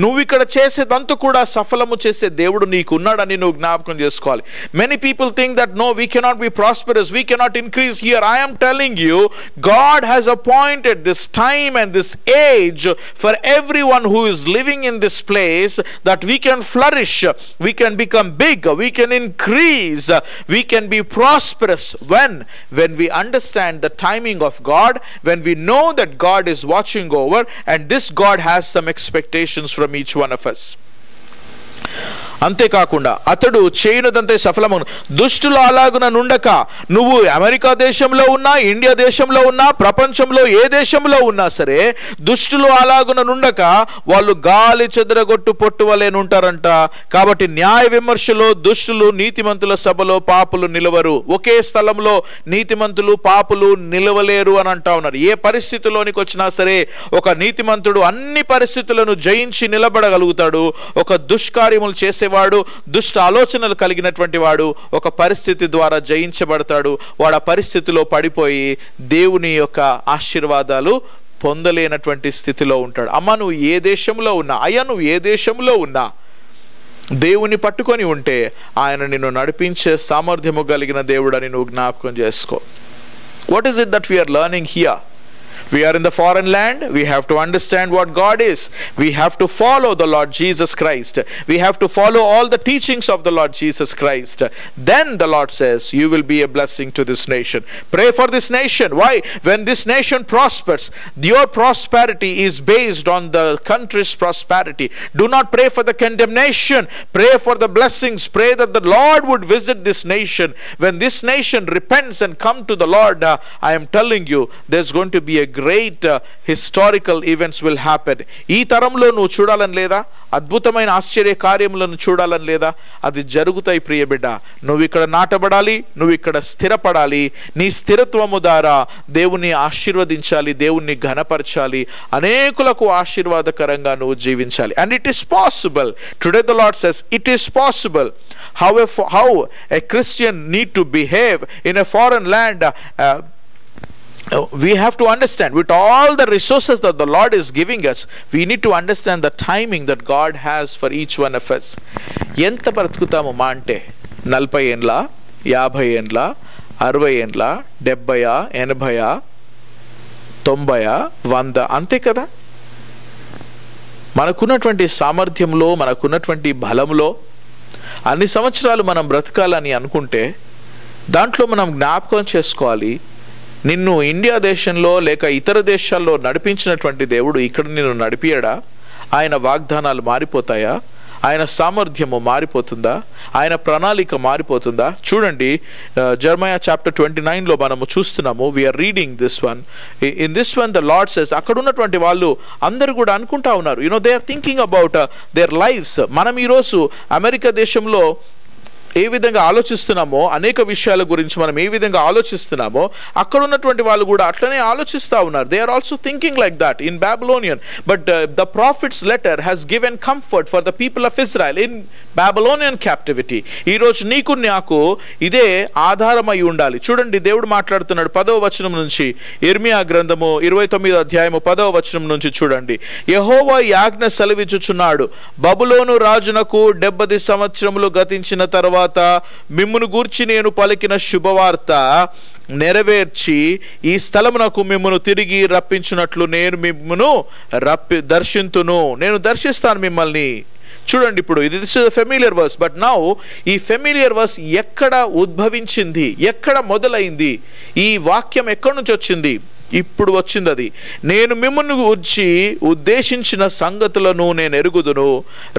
నువ్వు ఇక్కడ చేసేదంతా కూడా సఫలము చేసే దేవుడు నీకు ఉన్నాడని నువ్వు జ్ఞాపకం చేసుకోవాలి. Many people think that no, we cannot be prosperous, we cannot increase here. I am telling you, God has appointed this time and this age for everyone who is living in this place, that we can flourish, we can become big, we can increase, we can be prosperous when we understand the timing of God, when we know that God is watching over, and this God has some expectations from each one of us. అంతేకాకుండా అతడు చేయనదంతే సఫలమగును. దుష్టులు అలాగున నుండక, నువ్వు America దేశంలో ఉన్నా, India దేశంలో ఉన్నా, ప్రపంచంలో ఏ దేశంలో ఉన్నా సరే, దుష్టులు అలాగున నుండక వాళ్ళు గాలి చెదరగొట్టు పొట్టువలేనుంటారంట. కాబట్టి న్యాయ విమర్శలో దుష్టులు నీతిమంతుల సభలో పాపులు నిలవరు. ఒకే స్థలంలో నీతిమంతులు పాపులు నిలవలేరు అని అంటా ఉన్నారు. ఏ పరిస్థితిలోనికి వచ్చినా సరే ఒక నీతిమంతుడు అన్ని పరిస్థితులను జయించి నిలబడగలుగుతాడు. ఒక దుష్కార్యములు చేసే వాడు, దుష్ట ఆలోచనలు కలిగినటువంటి వాడు ఒక పరిస్థితి ద్వారా జయించబడతాడు. వాడు ఆ పరిస్థితిలో పడిపోయి దేవుని యొక్క ఆశీర్వాదాలు పొందలేనటువంటి స్థితిలో ఉంటాడు. అమ్మ, నువ్వు ఏ దేశంలో ఉన్నా, అయ్యా నువ్వు ఏ దేశంలో ఉన్నా, దేవుని పట్టుకొని ఉంటే ఆయన నిన్ను నడిపించే సామర్థ్యము కలిగిన దేవుడని నువ్వు జ్ఞాపకం చేసుకో. What is it that we are learning here? We are in the foreign land. We have to understand what God is. We have to follow the Lord Jesus Christ. We have to follow all the teachings of the Lord Jesus Christ. Then the Lord says, you will be a blessing to this nation. Pray for this nation. Why? When this nation prospers, your prosperity is based on the country's prosperity. Do not pray for the condemnation. Pray for the blessings. Pray that the Lord would visit this nation. When this nation repents and come to the Lord, I am telling you, there's going to be a great historical events will happen. ఈ తరంలో నువ్వు చూడాలని లేదా? అద్భుతమైన ఆశ్చర్య కార్యములను చూడాలని లేదా? అది జరుగుతాయి ప్రియ బిడ్డ. నువ్వు ఇక్కడ నాటబడాలి, నువ్వు ఇక్కడ స్థిరపడాలి. నీ స్థిరత్వము ద్వారా దేవుని ఆశీర్వదించాలి, దేవుణ్ణి ఘనపరచాలి, అనేకులకు ఆశీర్వాదకరంగా నువ్వు జీవించాలి. And it is possible. Today the Lord says it is possible. How a Christian need to behave in a foreign land, we have to understand, with all the resources that the Lord is giving us, we need to understand the timing that God has for each one of us. ఎంత బ్రతుకుతాము మా అంటే 40 ఏండ్ల, 50 ఏండ్ల, 60 ఏండ్ల, 70, 80, 90, 100, అంతే కదా? మనకున్నటువంటి సామర్థ్యంలో, మనకున్నటువంటి బలంలో అన్ని సంవత్సరాలు మనం బ్రతకాలని అనుకుంటే దాంట్లో మనం జ్ఞాపకం చేసుకోవాలి, నిన్ను ఇండియా దేశంలో లేక ఇతర దేశాల్లో నడిపించినటువంటి దేవుడు ఇక్కడ నిన్ను నడిపియడా? ఆయన వాగ్దానాలు మారిపోతాయా? ఆయన సామర్థ్యము మారిపోతుందా? ఆయన ప్రణాళిక మారిపోతుందా? చూడండి, జెరమయా చాప్టర్ 29లో మనము చూస్తున్నాము. We are reading this one. In this one the Lord says, అక్కడ ఉన్నటువంటి వాళ్ళు అందరూ కూడా అనుకుంటా ఉన్నారు, they are thinking about their lives. మనం ఈరోజు అమెరికా దేశంలో ఏ విధంగా ఆలోచిస్తున్నామో, అనేక విషయాల గురించి మనం ఏ విధంగా ఆలోచిస్తున్నామో, అక్కడ ఉన్నటువంటి వాళ్ళు కూడా అట్లనే ఆలోచిస్తూ ఉన్నారు. They are also thinking like that in Babylonian. But the prophets letter has given comfort for the people of Israel in Babylonian captivity. ఈరోజు నీకు నాకు ఇదే ఆధారమై ఉండాలి. చూడండి, దేవుడు మాట్లాడుతున్నాడు 10వ వచనం నుంచి. ఇర్మియా గ్రంథము 29వ అధ్యాయము 10వ వచనం నుంచి చూడండి. యెహోవా ఈ ఆజ్ఞ సెలవిచ్చుచున్నాడు, బబులోను రాజునకు 70 సంవత్సరములు గతించిన తర్వాత మిమ్మును గూర్చి నేను పలికిన శుభవార్త నెరవేర్చి ఈ స్థలమునకు మిమ్మును తిరిగి రప్పించున్నట్లు నేను మిమ్మును దర్శింతును. నేను దర్శిస్తాను మిమ్మల్ని. చూడండి, ఇప్పుడు ఇది ఫెమిలియర్ వర్స్. బట్ నౌ ఈ ఫెమిలియర్ వర్స్ ఎక్కడ ఉద్భవించింది, ఎక్కడ మొదలైంది, ఈ వాక్యం ఎక్కడి నుంచి వచ్చింది? ఇప్పుడు వచ్చింది అది. నేను మిమ్మును వచ్చి ఉద్దేశించిన సంగతులను నేను ఎరుగుదును,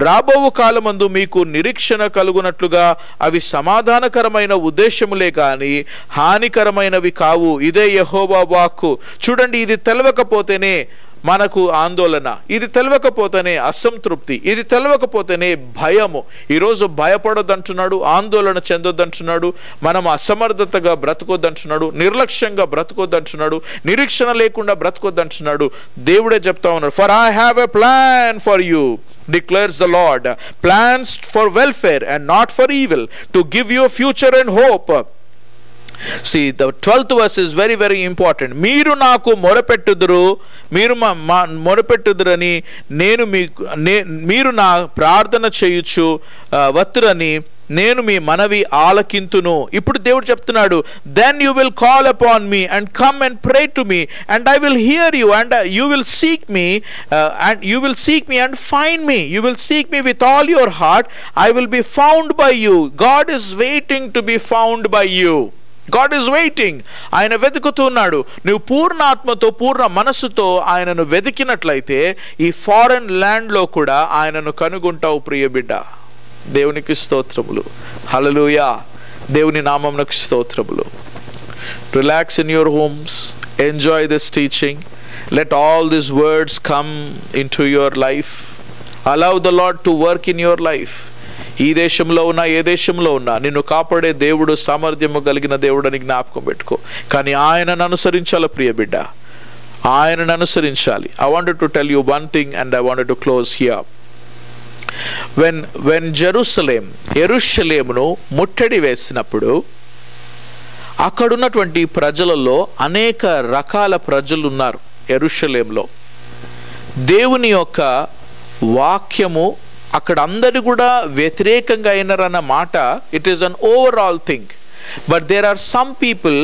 రాబో కాలమందు మీకు నిరీక్షణ కలుగునట్లుగా అవి సమాధానకరమైన ఉద్దేశములే కాని హానికరమైనవి కావు. ఇదే యెహోవా వాక్కు. చూడండి, ఇది తెలవకపోతేనే మనకు ఆందోళన, ఇది తెలవకపోతేనే అసంతృప్తి, ఇది తెలవకపోతేనే భయము. ఈరోజు భయపడొద్దంటున్నాడు, ఆందోళన చెందొద్దంటున్నాడు, మనం అసమర్థతగా బ్రతకొద్దంటున్నాడు, నిర్లక్ష్యంగా బ్రతకొద్దంటున్నాడు, నిరీక్షణ లేకుండా బ్రతకొద్దంటున్నాడు. దేవుడే చెప్తా ఉన్నాడు, for I have a plan for you declares the Lord, plans for welfare and not for evil, to give you a future and hope. See, the 12th verse is very, very important. మీరు నాకు మొరపెట్టుదురు, మీరు మొరపెట్టుదురని నేను మీరు నా ప్రార్థన చేయుచు వత్తురని నేను మీ మనవి ఆలకింతును. ఇప్పుడు దేవుడు చెప్తున్నాడు, then you will call upon me and come and pray to me and I will hear you and you will seek me and find me. You will seek me with all your heart. I will be found by you. God is waiting to be found by you. God is waiting. ఆయన వెతుకుతున్నాడు. నువ్వు పూర్ణ ఆత్మతో పూర్ణ మనసుతో ఆయనను వెతికినట్లయితే ఈ foreign ల్యాండ్లో కూడా ఆయనను కనుగొంటావు ప్రియ బిడ్డ. దేవునికి స్తోత్రములు. హల్లెలూయా. దేవుని నామమునకు స్తోత్రములు. Relax in your homes. Enjoy this teaching. Let all this words come in to your life. Allow the lord to work in your life. ఈ దేశంలో ఉన్నా ఏ దేశంలో ఉన్నా నిన్ను కాపాడే దేవుడు సామర్థ్యము కలిగిన దేవుడు అని జ్ఞాపకం పెట్టుకో. కానీ ఆయనను అనుసరించాలి ప్రియ బిడ్డ, ఆయనను అనుసరించాలి. I wanted to tell you one thing and I wanted to close here. When యెరూషలేమును ముట్టడి వేసినప్పుడు అక్కడున్నటువంటి ప్రజలలో అనేక రకాల ప్రజలు ఉన్నారు. యెరూషలేములో దేవుని యొక్క వాక్యము అక్కడ అందరూ కూడా వ్యతిరేకంగా అయినారన్న మాట, it is an overall thing. But there are some people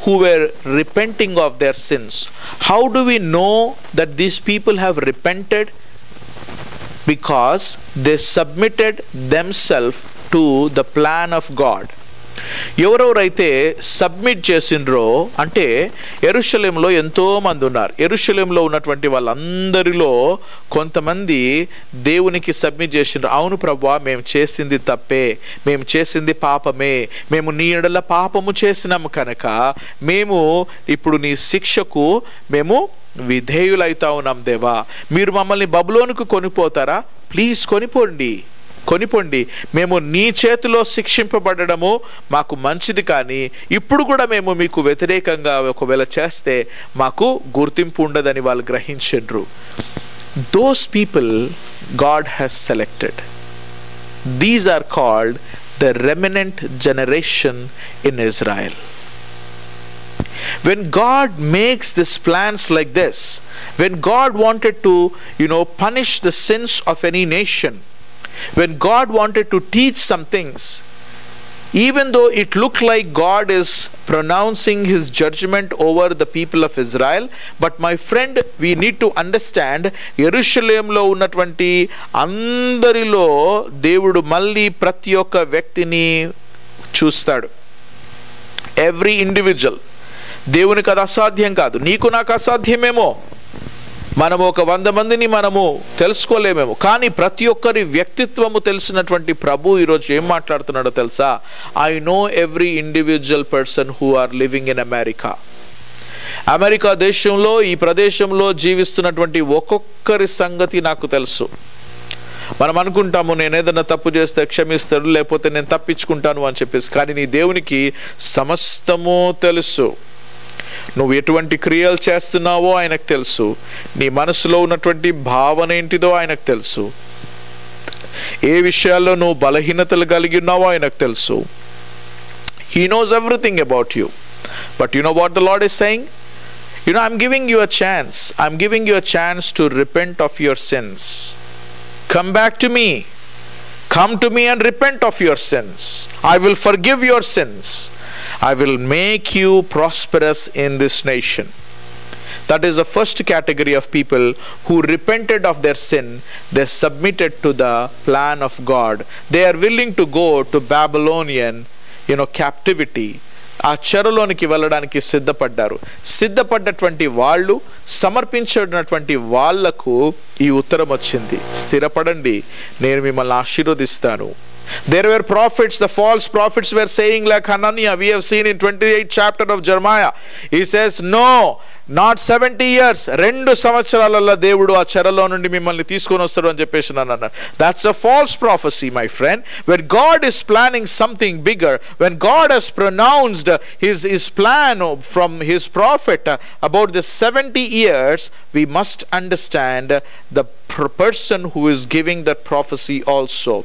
who were repenting of their sins. How do we know that these people have repented? Because they submitted themselves to the plan of God. ఎవరెవరైతే submit చేసిండ్రో, అంటే యెరూషలేములో ఎంతో మంది ఉన్నారు. యెరూషలేములో ఉన్నటువంటి వాళ్ళందరిలో కొంతమంది దేవునికి సబ్మిట్ చేసిండ్రు. అవును ప్రభువా, మేము చేసింది తప్పే, మేము చేసింది పాపమే, మేము నీ ఎడల పాపము చేసినాము కనుక మేము ఇప్పుడు నీ శిక్షకు మేము విధేయులైతా ఉన్నాం దేవా. మీరు మమ్మల్ని బబులోనుకు కొనిపోతారా? ప్లీజ్ కొనిపోండి. మేము నీ చేతిలో శిక్షింపబడము మాకు మంచిది, కానీ ఇప్పుడు కూడా మేము మీకు వ్యతిరేకంగా ఒకవేళ చేస్తే మాకు గుర్తింపు ఉండదని వాళ్ళు గ్రహించండ్రు. Those people God has selected. These are called the remnant generation in Israel. When God makes these plans like this, when God wanted to, punish the sins of any nation, when God wanted to teach some things, even though it looked like God is pronouncing his judgment over the people of Israel, but my friend, we need to understand, యెరూషలేములో ఉన్నటువంటి అందరిలో దేవుడు మళ్ళీ ప్రతి ఒక్క వ్యక్తిని చూస్తాడు. Every individual. దేవునికి అది అసాధ్యం కాదు. నీకు నాకు అసాధ్యమేమో, మనము ఒక 100 మందిని మనము తెలుసుకోలేమేమో, కానీ ప్రతి ఒక్కరి వ్యక్తిత్వము తెలిసినటువంటి ప్రభు ఈరోజు ఏం మాట్లాడుతున్నాడో తెలుసా? I know every individual person who are living in America దేశంలో, ఈ ప్రదేశంలో జీవిస్తున్నటువంటి ఒక్కొక్కరి సంగతి నాకు తెలుసు. మనం అనుకుంటాము నేను ఏదైనా తప్పు చేస్తే క్షమిస్తాడు, లేకపోతే నేను తప్పించుకుంటాను అని చెప్పేసి. కానీ నీ దేవునికి సమస్తము తెలుసు. నువ్వు ఎటువంటి క్రియలు చేస్తున్నావో ఆయనకు తెలుసు. నీ మనసులో ఉన్నటువంటి భావన ఏంటిదో ఆయనకు తెలుసు. ఏ విషయాల్లో నువ్వు బలహీనతలు కలిగి ఉన్నావో ఆయనకు తెలుసు. He knows everything about you. But you know what the Lord is saying? I'm giving you a chance. I'm giving you a chance to repent of your sins. Come back to me. Come to me and repent of your sins. I will forgive your sins. I will make you prosperous in this nation. That is the first category of people who repented of their sin. They submitted to the plan of God. They are willing to go to Babylonian, captivity. ఆ చెరలోనికి వెళ్ళడానికి సిద్ధపడ్డటువంటి వాళ్ళు, సమర్పించినటువంటి వాళ్లకు ఈ ఉత్తరం వచ్చింది. స్థిరపడండి, నేను మిమ్మల్ని ఆశీర్వదిస్తాను. There were prophets, the false prophets were saying like Hananiah, we have seen in 28th chapter of Jeremiah. He says, no, not 70 years. 2 సంవత్సరాలలో దేవుడు ఆ చెరలో నుండి మిమ్మల్ని తీసుకొని వస్తాడు అని చెప్పేసి అన్నారు. That's a false prophecy, my friend. When God is planning something bigger, when God has pronounced his plan from his prophet about the 70 years, we must understand the person who is giving that prophecy also.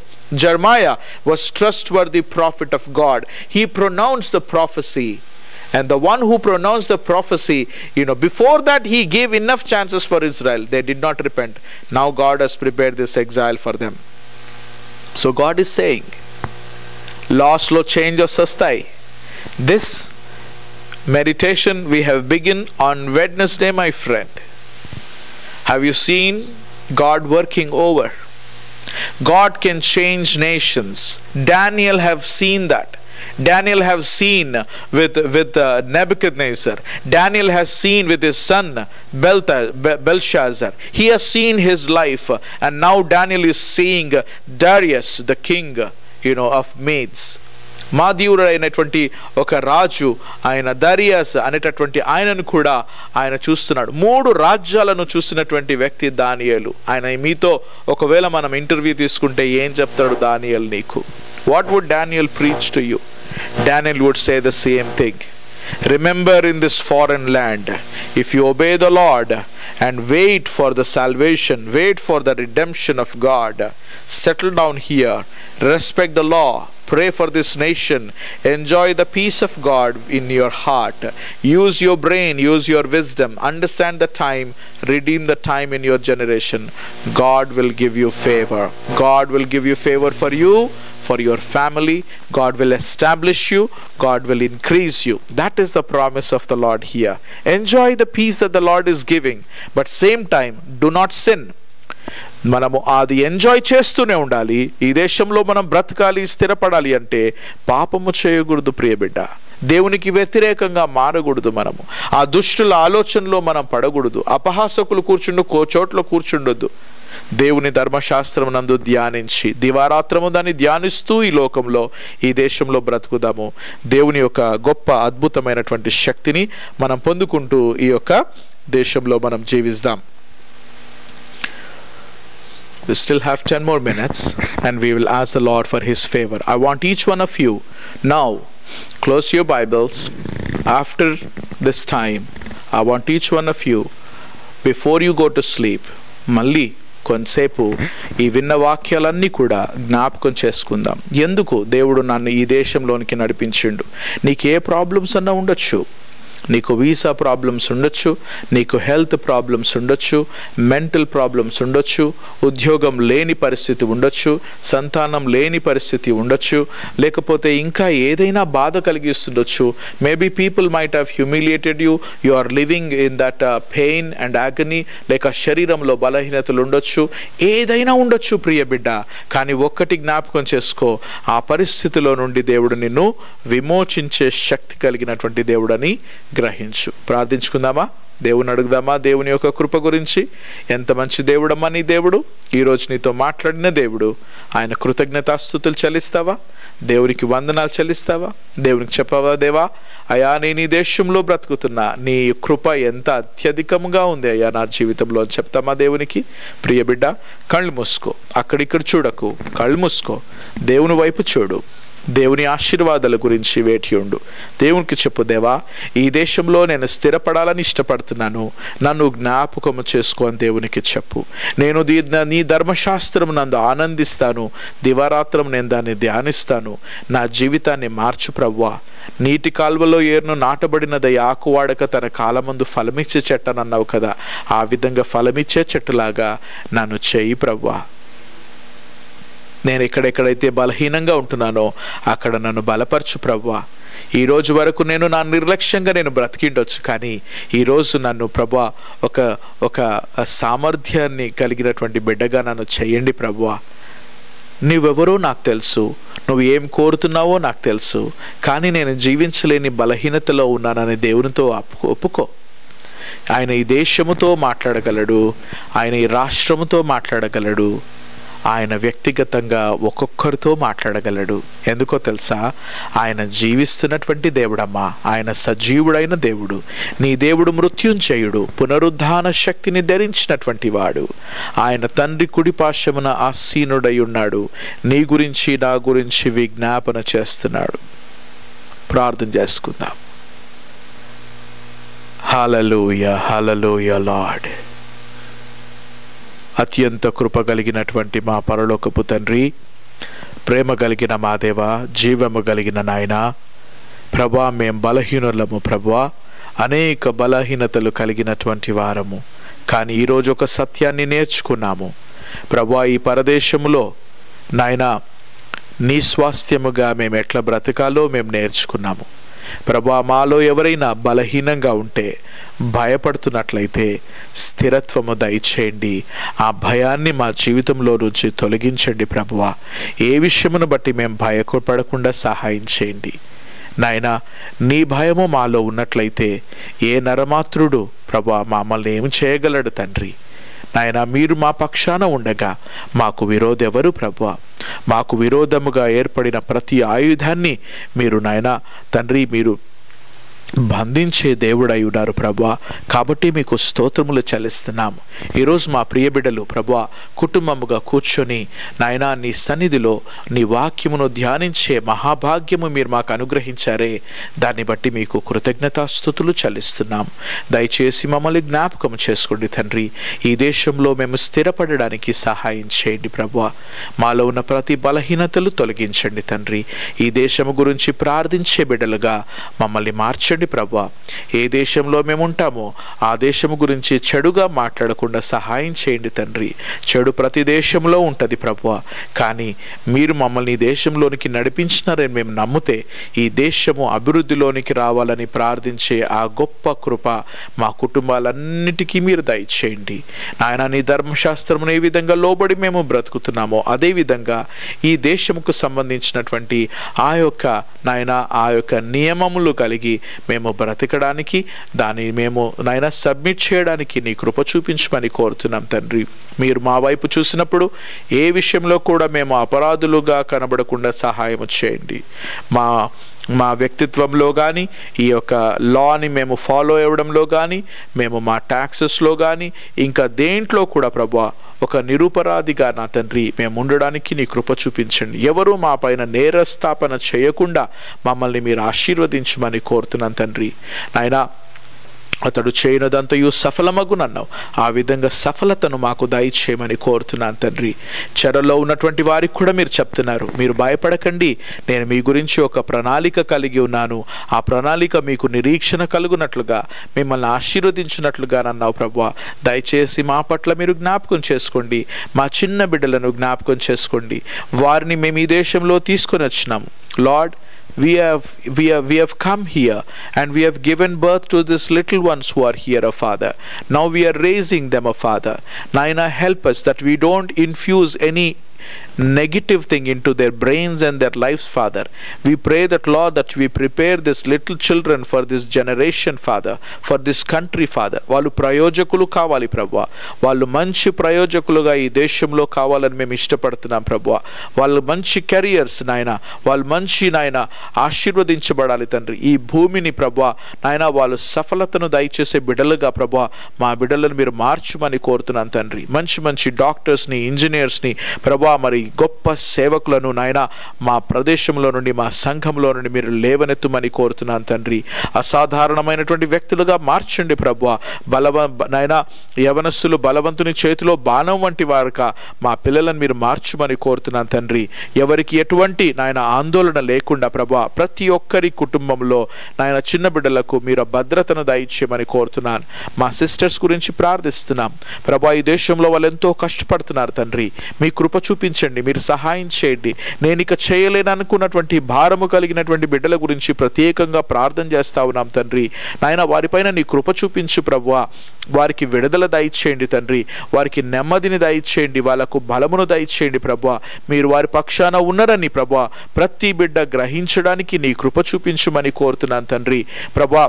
Jeremiah was trustworthy prophet of God. He pronounced the prophecy. And the one who pronounced the prophecy, before that he gave enough chances for Israel. They did not repent. Now God has prepared this exile for them. So God is saying, loss lo change sastai. This meditation we have begun on Wednesday, my friend. Have you seen God working over? God can change nations. Daniel have seen that. Daniel have seen with Nebuchadnezzar. Daniel has seen with his son Belshazzar. He has seen his life, and now Daniel is seeing Darius, the king, of Medes. మాదీయుడు అయినటువంటి ఒక రాజు ఆయన దరియస్ అనేటటువంటి ఆయనను కూడా ఆయన చూస్తున్నాడు. 3 రాజ్యాలను చూసినటువంటి వ్యక్తి దానియేలు. ఆయన మీతో ఒకవేళ మనం ఇంటర్వ్యూ తీసుకుంటే ఏం చెప్తాడు దానియేలు నీకు? What would Daniel preach to you? Daniel would say the same thing. Remember, in this foreign land, if you obey the Lord and wait for the salvation, wait for the redemption of God, settle down here, respect the law, pray for this nation, enjoy the peace of God in your heart, use your brain, use your wisdom, understand the time, redeem the time in your generation, God will give you favor. God will give you favor for you, for your family. God will establish you. God will increase you. That is the promise of the Lord here. Enjoy the peace that the Lord is giving, but same time do not sin. మనము అది enjoy చేస్తూనే ఉండాలి. ఈ దేశంలో మనం బ్రతకాలి, స్థిరపడాలి అంటే పాపము చేయకూడదు ప్రియబిడ్డ. దేవునికి వ్యతిరేకంగా మారకూడదు. మనము ఆ దుష్టుల ఆలోచనలో మనం పడకూడదు. అపహాసకులు చోట్ల కూర్చుండొద్దు. దేవుని ధర్మశాస్త్రం నందు ధ్యానించి దివారాత్రము దాన్ని ధ్యానిస్తూ ఈ లోకంలో ఈ దేశంలో బ్రతుకుదాము. దేవుని యొక్క గొప్ప అద్భుతమైనటువంటి శక్తిని మనం పొందుకుంటూ ఈ యొక్క దేశంలో మనం జీవిస్తాం. We still have 10 more minutes and we will ask the Lord for his favor. I want each one of you now close your Bibles. After this time, I want each one of you, before you go to sleep, మళ్ళీ కొంతసేపు ఈ విన్న వాక్యాలన్నీ కూడా జ్ఞాపకం చేసుకుందాం. ఎందుకు దేవుడు నన్ను ఈ దేశంలోనికి నడిపించిండు? నీకు ఏ ప్రాబ్లమ్స్ అన్నా ఉండొచ్చు. నీకు వీసా ప్రాబ్లమ్స్ ఉండొచ్చు, నీకు హెల్త్ ప్రాబ్లమ్స్ ఉండొచ్చు, మెంటల్ ప్రాబ్లమ్స్ ఉండొచ్చు, ఉద్యోగం లేని పరిస్థితి ఉండొచ్చు, సంతానం లేని పరిస్థితి ఉండొచ్చు, లేకపోతే ఇంకా ఏదైనా బాధ కలిగిస్తుండొచ్చు. Maybe people might have humiliated you. You are living in that pain and agony. లేక శరీరంలో బలహీనతలు ఉండొచ్చు. ఏదైనా ఉండొచ్చు ప్రియ బిడ్డ. కానీ ఒక్కటి జ్ఞాపకం చేసుకో, ఆ పరిస్థితిలో నుండి దేవుడు నిన్ను విమోచించే శక్తి కలిగినటువంటి దేవుడని గ్రహించు. ప్రార్థించుకుందామా? దేవుని అడుగుదామా దేవుని యొక్క కృప గురించి? ఎంత మంచి దేవుడమ్మా నీ దేవుడు. ఈరోజు నీతో మాట్లాడిన దేవుడు. ఆయన కృతజ్ఞతాస్తుతులు చెల్లిస్తావా? దేవునికి వందనాలు చెల్లిస్తావా? దేవునికి చెప్పవా, దేవా అయ్యా నేను ఈ దేశంలో బ్రతుకుతున్నా, నీ కృప ఎంత అత్యధికంగా ఉంది అయ్యా నా జీవితంలో అని చెప్తామా దేవునికి? ప్రియ బిడ్డ, కళ్ళు మూసుకో, అక్కడిక్కడ చూడకు, కళ్ళు మూసుకో, దేవుని వైపు చూడు. దేవుని ఆశీర్వాదాల గురించి వేచి ఉండు. దేవునికి చెప్పు, దేవా ఈ దేశంలో నేను స్థిరపడాలని ఇష్టపడుతున్నాను, నన్ను జ్ఞాపకము చేసుకో అని దేవునికి చెప్పు. నేను నీ ధర్మశాస్త్రం నందు ఆనందిస్తాను, దివారాత్రం నేను దాన్ని ధ్యానిస్తాను. నా జీవితాన్ని మార్చు ప్రభువా. నీటి కాల్వలో ఏరును నాటబడినది ఆకువాడక తన కాలమందు ఫలమిచ్చే చెట్టు అని అన్నావు కదా, ఆ విధంగా ఫలమిచ్చే చెట్టులాగా నన్ను చేయి ప్రభువా. నేను ఎక్కడెక్కడైతే బలహీనంగా ఉంటున్నానో అక్కడ నన్ను బలపరచు ప్రభువా. ఈ రోజు వరకు నేను నా నిర్లక్ష్యంగా నేను బ్రతికిండొచ్చు, కానీ ఈరోజు నన్ను ప్రభువా ఒక సామర్థ్యాన్ని కలిగినటువంటి బిడ్డగా నన్ను చేయండి ప్రభువా. నువ్వెవరో నాకు తెలుసు, నువ్వు ఏం కోరుతున్నావో నాకు తెలుసు, కానీ నేను జీవించలేని బలహీనతలో ఉన్నానని దేవునితో ఒప్పుకో. ఆయన ఈ దేశముతో మాట్లాడగలడు, ఆయన ఈ రాష్ట్రముతో మాట్లాడగలడు, ఆయన వ్యక్తిగతంగా ఒక్కొక్కరితో మాట్లాడగలడు. ఎందుకో తెలుసా? ఆయన జీవిస్తున్నటువంటి దేవుడమ్మా. ఆయన సజీవుడైన దేవుడు. నీ దేవుడు మృత్యుంజయుడు, పునరుద్ధాన శక్తిని ధరించినటువంటి వాడు. ఆయన తండ్రి కుడిపార్శ్వమున ఆసీనుడై ఉన్నాడు. నీ గురించి నా గురించి విజ్ఞాపన చేస్తున్నాడు. ప్రార్థన చేసుకుందాం. హల్లెలూయా, హల్లెలూయా లార్డ్. అత్యంత కృప కలిగినటువంటి మా పరలోకపు తండ్రి, ప్రేమ కలిగిన మా దేవ, జీవము కలిగిన నాయన, ప్రభా మేం బలహీనులము ప్రభా, అనేక బలహీనతలు కలిగినటువంటి వారము. కానీ ఈరోజు ఒక సత్యాన్ని నేర్చుకున్నాము ప్రభా, ఈ పరదేశంలో నాయన నీ స్వాస్థ్యముగా మేము ఎట్లా బ్రతకాలో మేము నేర్చుకున్నాము ప్రభా. మాలో ఎవరైనా బలహీనంగా ఉంటే, భయపడుతున్నట్లయితే స్థిరత్వము దయచేయండి. ఆ భయాన్ని మా జీవితంలో నుంచి తొలగించండి ప్రభువా. ఏ విషయమును బట్టి మేము భయపడకుండా సహాయం చేయండి నాయనా. నీ భయము మాలో ఉన్నట్లయితే ఏ నరమాత్రుడు ప్రభా మమ్మల్ని ఏమి చేయగలడు తండ్రి. నాయన, మీరు మా పక్షాన ఉండగా మాకు విరోధెవరు ప్రభువా? మాకు విరోధముగా ఏర్పడిన ప్రతి ఆయుధాన్ని మీరు నాయన తండ్రి మీరు బంధించే దేవుడై ఉన్నారు ప్రభువా. కాబట్టి మీకు స్తోత్రములు చెల్లిస్తున్నాము. ఈరోజు మా ప్రియ బిడ్డలు ప్రభువా కుటుంబముగా కూర్చొని నాయనా నీ సన్నిధిలో నీ వాక్యమును ధ్యానించే మహాభాగ్యము మీరు మాకు అనుగ్రహించారే, దాన్ని బట్టి మీకు కృతజ్ఞతాస్తుతులు చెల్లిస్తున్నాం. దయచేసి మమ్మల్ని జ్ఞాపకం చేసుకోండి తండ్రి. ఈ దేశంలో మేము స్థిరపడడానికి సహాయం చేయండి ప్రభువా. మాలో ఉన్న ప్రతి బలహీనతలు తొలగించండి తండ్రి. ఈ దేశము గురించి ప్రార్థించే బిడ్డలుగా మమ్మల్ని మార్చండి ప్రభువా. ఏ దేశంలో మేము ఉంటామో ఆ దేశము గురించి చెడుగా మాట్లాడకుండా సహాయం చేయండి తండ్రి. చెడు ప్రతి దేశంలో ఉంటుంది ప్రభువా, కానీ మీరు మమ్మల్ని ఈ దేశంలోనికి నడిపించినారని మేము నమ్మితే ఈ దేశము అభివృద్ధిలోనికి రావాలని ప్రార్థించే ఆ గొప్ప కృప మా కుటుంబాలన్నిటికీ మీరు దయచేయండి నాయన. నీ ధర్మశాస్త్రమును ఏ విధంగా లోబడి మేము బ్రతుకుతున్నామో అదే విధంగా ఈ దేశముకు సంబంధించినటువంటి ఆ యొక్క నాయన ఆ యొక్క నియమములు కలిగి మేము బ్రతకడానికి, దాన్ని మేము నాయన సబ్మిట్ చేయడానికి నీ కృప చూపించమని కోరుతున్నాం తండ్రి. మీరు మా వైపు చూసినప్పుడు ఏ విషయంలో కూడా మేము అపరాధులుగా కనబడకుండా సహాయం చేయండి. మా వ్యక్తిత్వంలో కానీ, ఈ యొక్క లాని మేము ఫాలో అవ్వడంలో కానీ, మేము మా ట్యాక్సెస్లో కానీ, ఇంకా దేంట్లో కూడా ప్రభువా ఒక నిరపరాధిగా నా తండ్రి మేము ఉండడానికి నీ కృప చూపించండి. ఎవరు మా పైన నేరస్థాపన చేయకుండా మమ్మల్ని మీరు ఆశీర్వదించమని కోరుతున్నాను తండ్రి. నాయనా, అతడు చేయనదంతయు సఫలమగునన్నావు. ఆ విధంగా సఫలతను మాకు దయచేయమని కోరుతున్నాను తండ్రి. చెరలో ఉన్నటువంటి వారికి కూడా మీరు చెప్తున్నారు, మీరు భయపడకండి, నేను మీ గురించి ఒక ప్రణాళిక కలిగి ఉన్నాను. ఆ ప్రణాళిక మీకు నిరీక్షణ కలుగునట్లుగా, మిమ్మల్ని ఆశీర్వదించినట్లుగా అన్నావు ప్రభువా. దయచేసి మా పట్ల మీరు జ్ఞాపకం చేసుకోండి. మా చిన్న బిడ్డలను జ్ఞాపకం చేసుకోండి. వారిని మేము ఈ దేశంలో తీసుకొని వచ్చినాము. Lord, we have come here and we have given birth to these little ones who are here, a Father. Now we are raising them, a Father. Naina, help us that we don't infuse any negative thing into their brains and their lives, Father. We pray that, Lord, that we prepare these little children for this generation, Father, for this country, Father. వాళ్ళు ప్రయోజకులు కావాలి ప్రభువా. వాళ్ళు మంచి ప్రయోజకులుగా ఈ దేశంలో కావాలని మేము ఇష్టపడుతున్నాం ప్రభువా. వాళ్ళు మంచి కెరియర్స్ నాయన, వాళ్ళు మంచి నాయన ఆశీర్వదించబడాలి తండ్రి. ఈ భూమిని ప్రభువా నాయన వాళ్ళు సఫలతను దయచేసే బిడ్డలుగా ప్రభువా మా బిడ్డలను మీరు మార్చమని కోరుతున్నాను తండ్రి. మంచి మంచి డాక్టర్స్ని, ఇంజనీర్స్ని ప్రభువా, మరి గొప్ప సేవకులను నాయన మా ప్రదేశంలో నుండి, మా సంఘంలో నుండి మీరు లేవనెత్తుమని కోరుతున్నాను తండ్రి. అసాధారణమైనటువంటి వ్యక్తులుగా మార్చండి ప్రభువా. నాయన యవనస్తులు బలవంతుని చేతిలో బాణం వంటి వారుగా మా పిల్లలను మీరు మార్చమని కోరుతున్నాను తండ్రి. ఎవరికి ఎటువంటి నాయన ఆందోళన లేకుండా ప్రభువా ప్రతి ఒక్కరి కుటుంబంలో నాయన చిన్న బిడ్డలకు మీరు భద్రతను దయచేయమని కోరుతున్నాను. మా సిస్టర్స్ గురించి ప్రార్థిస్తున్నాం ప్రభువా. ఈ దేశంలో వాళ్ళు ఎంతో కష్టపడుతున్నారు తండ్రి. మీ కృప చూపించండి, మీరు సహాయం చేయండి. నేను ఇక చేయలేననుకున్నటువంటి భారము కలిగినటువంటి బిడ్డల గురించి ప్రత్యేకంగా ప్రార్థన చేస్తా ఉన్నాం తండ్రి. నాయన వారిపైన నీ కృప చూపించు ప్రభువా. వారికి విడుదల దయచేయండి తండ్రి. వారికి నెమ్మదిని దయచేయండి, వాళ్ళకు బలమును దయచేయండి ప్రభువా. మీరు వారి పక్షాన ఉన్నారని ప్రభువా ప్రతి బిడ్డ గ్రహించడానికి నీ కృప చూపించమని కోరుతున్నాను తండ్రి. ప్రభువా,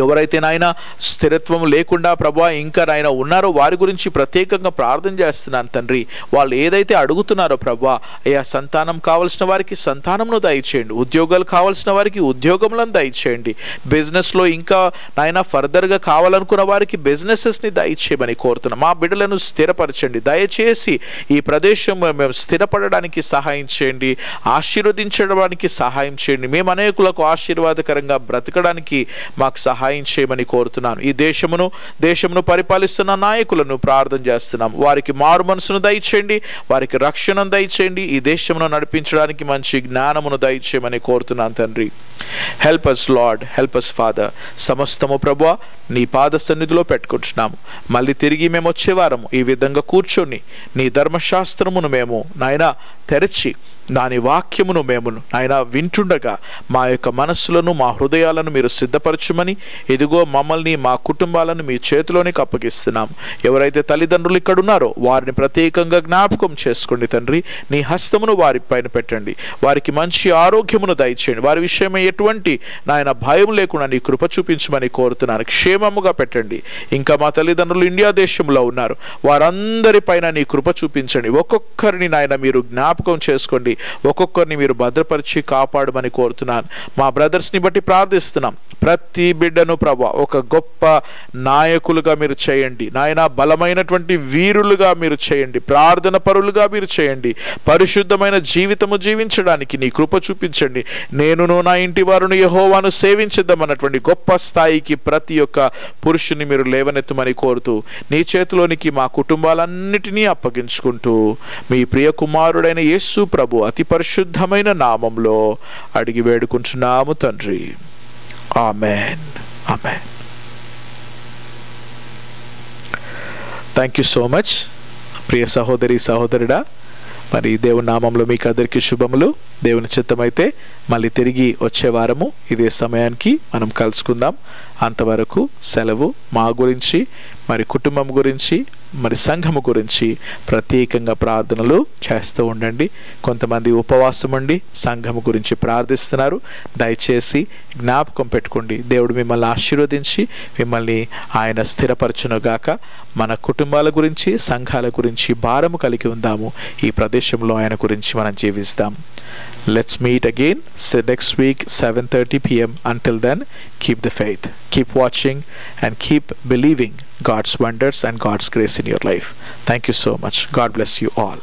ఎవరైతే నాయన స్థిరత్వం లేకుండా ప్రభువా ఇంకా నాయన ఉన్నారో వారి గురించి ప్రత్యేకంగా ప్రార్థన చేస్తున్నాను తండ్రి. వాళ్ళు ఏదైతే అడుగుతున్నారో ప్రభువా, అయ్యా సంతానం కావాల్సిన వారికి సంతానంను దయచేయండి, ఉద్యోగాలు కావాల్సిన వారికి ఉద్యోగములను దయచేయండి, బిజినెస్లో ఇంకా నాయన ఫర్దర్గా కావాలనుకున్న వారికి బిజినెసెస్ని దయచేయమని కోరుతున్నాం. మా బిడ్డలను స్థిరపరచండి. దయచేసి ఈ ప్రదేశం మేము స్థిరపడడానికి సహాయం చేయండి, ఆశీర్వదించడానికి సహాయం చేయండి. మేము అనేకులకు ఆశీర్వాదకరంగా బ్రతకడానికి మాకు సహాయం చేయమని కోరుతున్నాను. ఈ దేశమును పరిపాలిస్తున్న నాయకులను ప్రార్థన చేస్తున్నాం. వారికి మారు మనసును దయచేయండి, వారికి రక్షణను దయచేయండి, ఈ దేశమును నడిపించడానికి మంచి జ్ఞానమును దయచేయమని కోరుతున్నాను తండ్రి. Help us lord, help us father. సమస్తము ప్రభువా నీ పాద సన్నిధిలో పెట్టుకుంటున్నాము. మళ్ళీ తిరిగి మేము వచ్చే వారము ఈ విధంగా కూర్చొని నీ ధర్మశాస్త్రమును మేము నాయన తెరచి దాని వాక్యమును మేము నాయన వింటుండగా మా యొక్క మనస్సులను మా హృదయాలను మీరు సిద్ధపరచుమని, ఇదిగో మమ్మల్ని మా కుటుంబాలను మీ చేతిలోనికి అప్పగిస్తున్నాము. ఎవరైతే తల్లిదండ్రులు ఇక్కడ ఉన్నారో వారిని ప్రత్యేకంగా జ్ఞాపకం చేసుకోండి తండ్రి. నీ హస్తమును వారి పైన పెట్టండి, వారికి మంచి ఆరోగ్యమును దయచేయండి. వారి విషయమై ఎటువంటి నాయన భయం లేకుండా నీ కృప చూపించమని కోరుతున్నాను. క్షేమముగా పెట్టండి. ఇంకా మా తల్లిదండ్రులు ఇండియా దేశంలో ఉన్నారు, వారందరి పైన నీ కృప చూపించండి. ఒక్కొక్కరిని నాయన మీరు జ్ఞాపకం చేసుకోండి, ఒక్కొక్కరిని మీరు భద్రపరిచి కాపాడమని కోరుతున్నాను. మా బ్రదర్స్ని బట్టి ప్రార్థిస్తున్నాం. ప్రతి బిడ్డను ప్రభా ఒక గొప్ప నాయకులుగా మీరు చేయండి నాయన, బలమైనటువంటి వీరులుగా మీరు చేయండి, ప్రార్థన పరులుగా మీరు చేయండి. పరిశుద్ధమైన జీవితము జీవించడానికి నీ కృప చూపించండి. నేనును నా ఇంటి వారును యెహోవాను సేవించేద్దామన్నటువంటి గొప్ప స్థాయికి ప్రతి ఒక్క పురుషుని మీరు లేవనెత్తమని కోరుతూ నీ చేతిలోనికి మా కుటుంబాలన్నిటినీ అప్పగించుకుంటూ మీ ప్రియ కుమారుడైన యేసు ప్రభు అతి పరిశుద్ధమైన నామంలో అడిగి వేడుకుంటున్నాము తండ్రి. Amen, amen. Thank you so much ప్రియ సహోదరి సహోదరుడా. మరి దేవుని నామంలో మీకు అందరికీ శుభములు. దేవుని చిత్తమైతే మళ్ళీ తిరిగి వచ్చే వారము ఇదే సమయానికి మనం కలుసుకుందాం. అంతవరకు సెలవు. మా గురించి, మరి కుటుంబం గురించి, మరి సంఘము గురించి ప్రత్యేకంగా ప్రార్థనలు చేస్తూ ఉండండి. కొంతమంది ఉపవాసం ఉండి సంఘము గురించి ప్రార్థిస్తున్నారు. దయచేసి జ్ఞాపకం పెట్టుకోండి. దేవుడు మిమ్మల్ని ఆశీర్వదించి మిమ్మల్ని ఆయన స్థిరపరచునుగాక. మన కుటుంబాల గురించి, సంఘాల గురించి భారము కలిగి ఉందాము. ఈ ప్రదేశంలో ఆయన గురించి మనం జీవిస్తాం. Let's meet again next week 7:30 p.m. Until then, keep the faith, keep watching, and keep believing God's wonders and God's grace in your life. Thank you so much. God bless you all.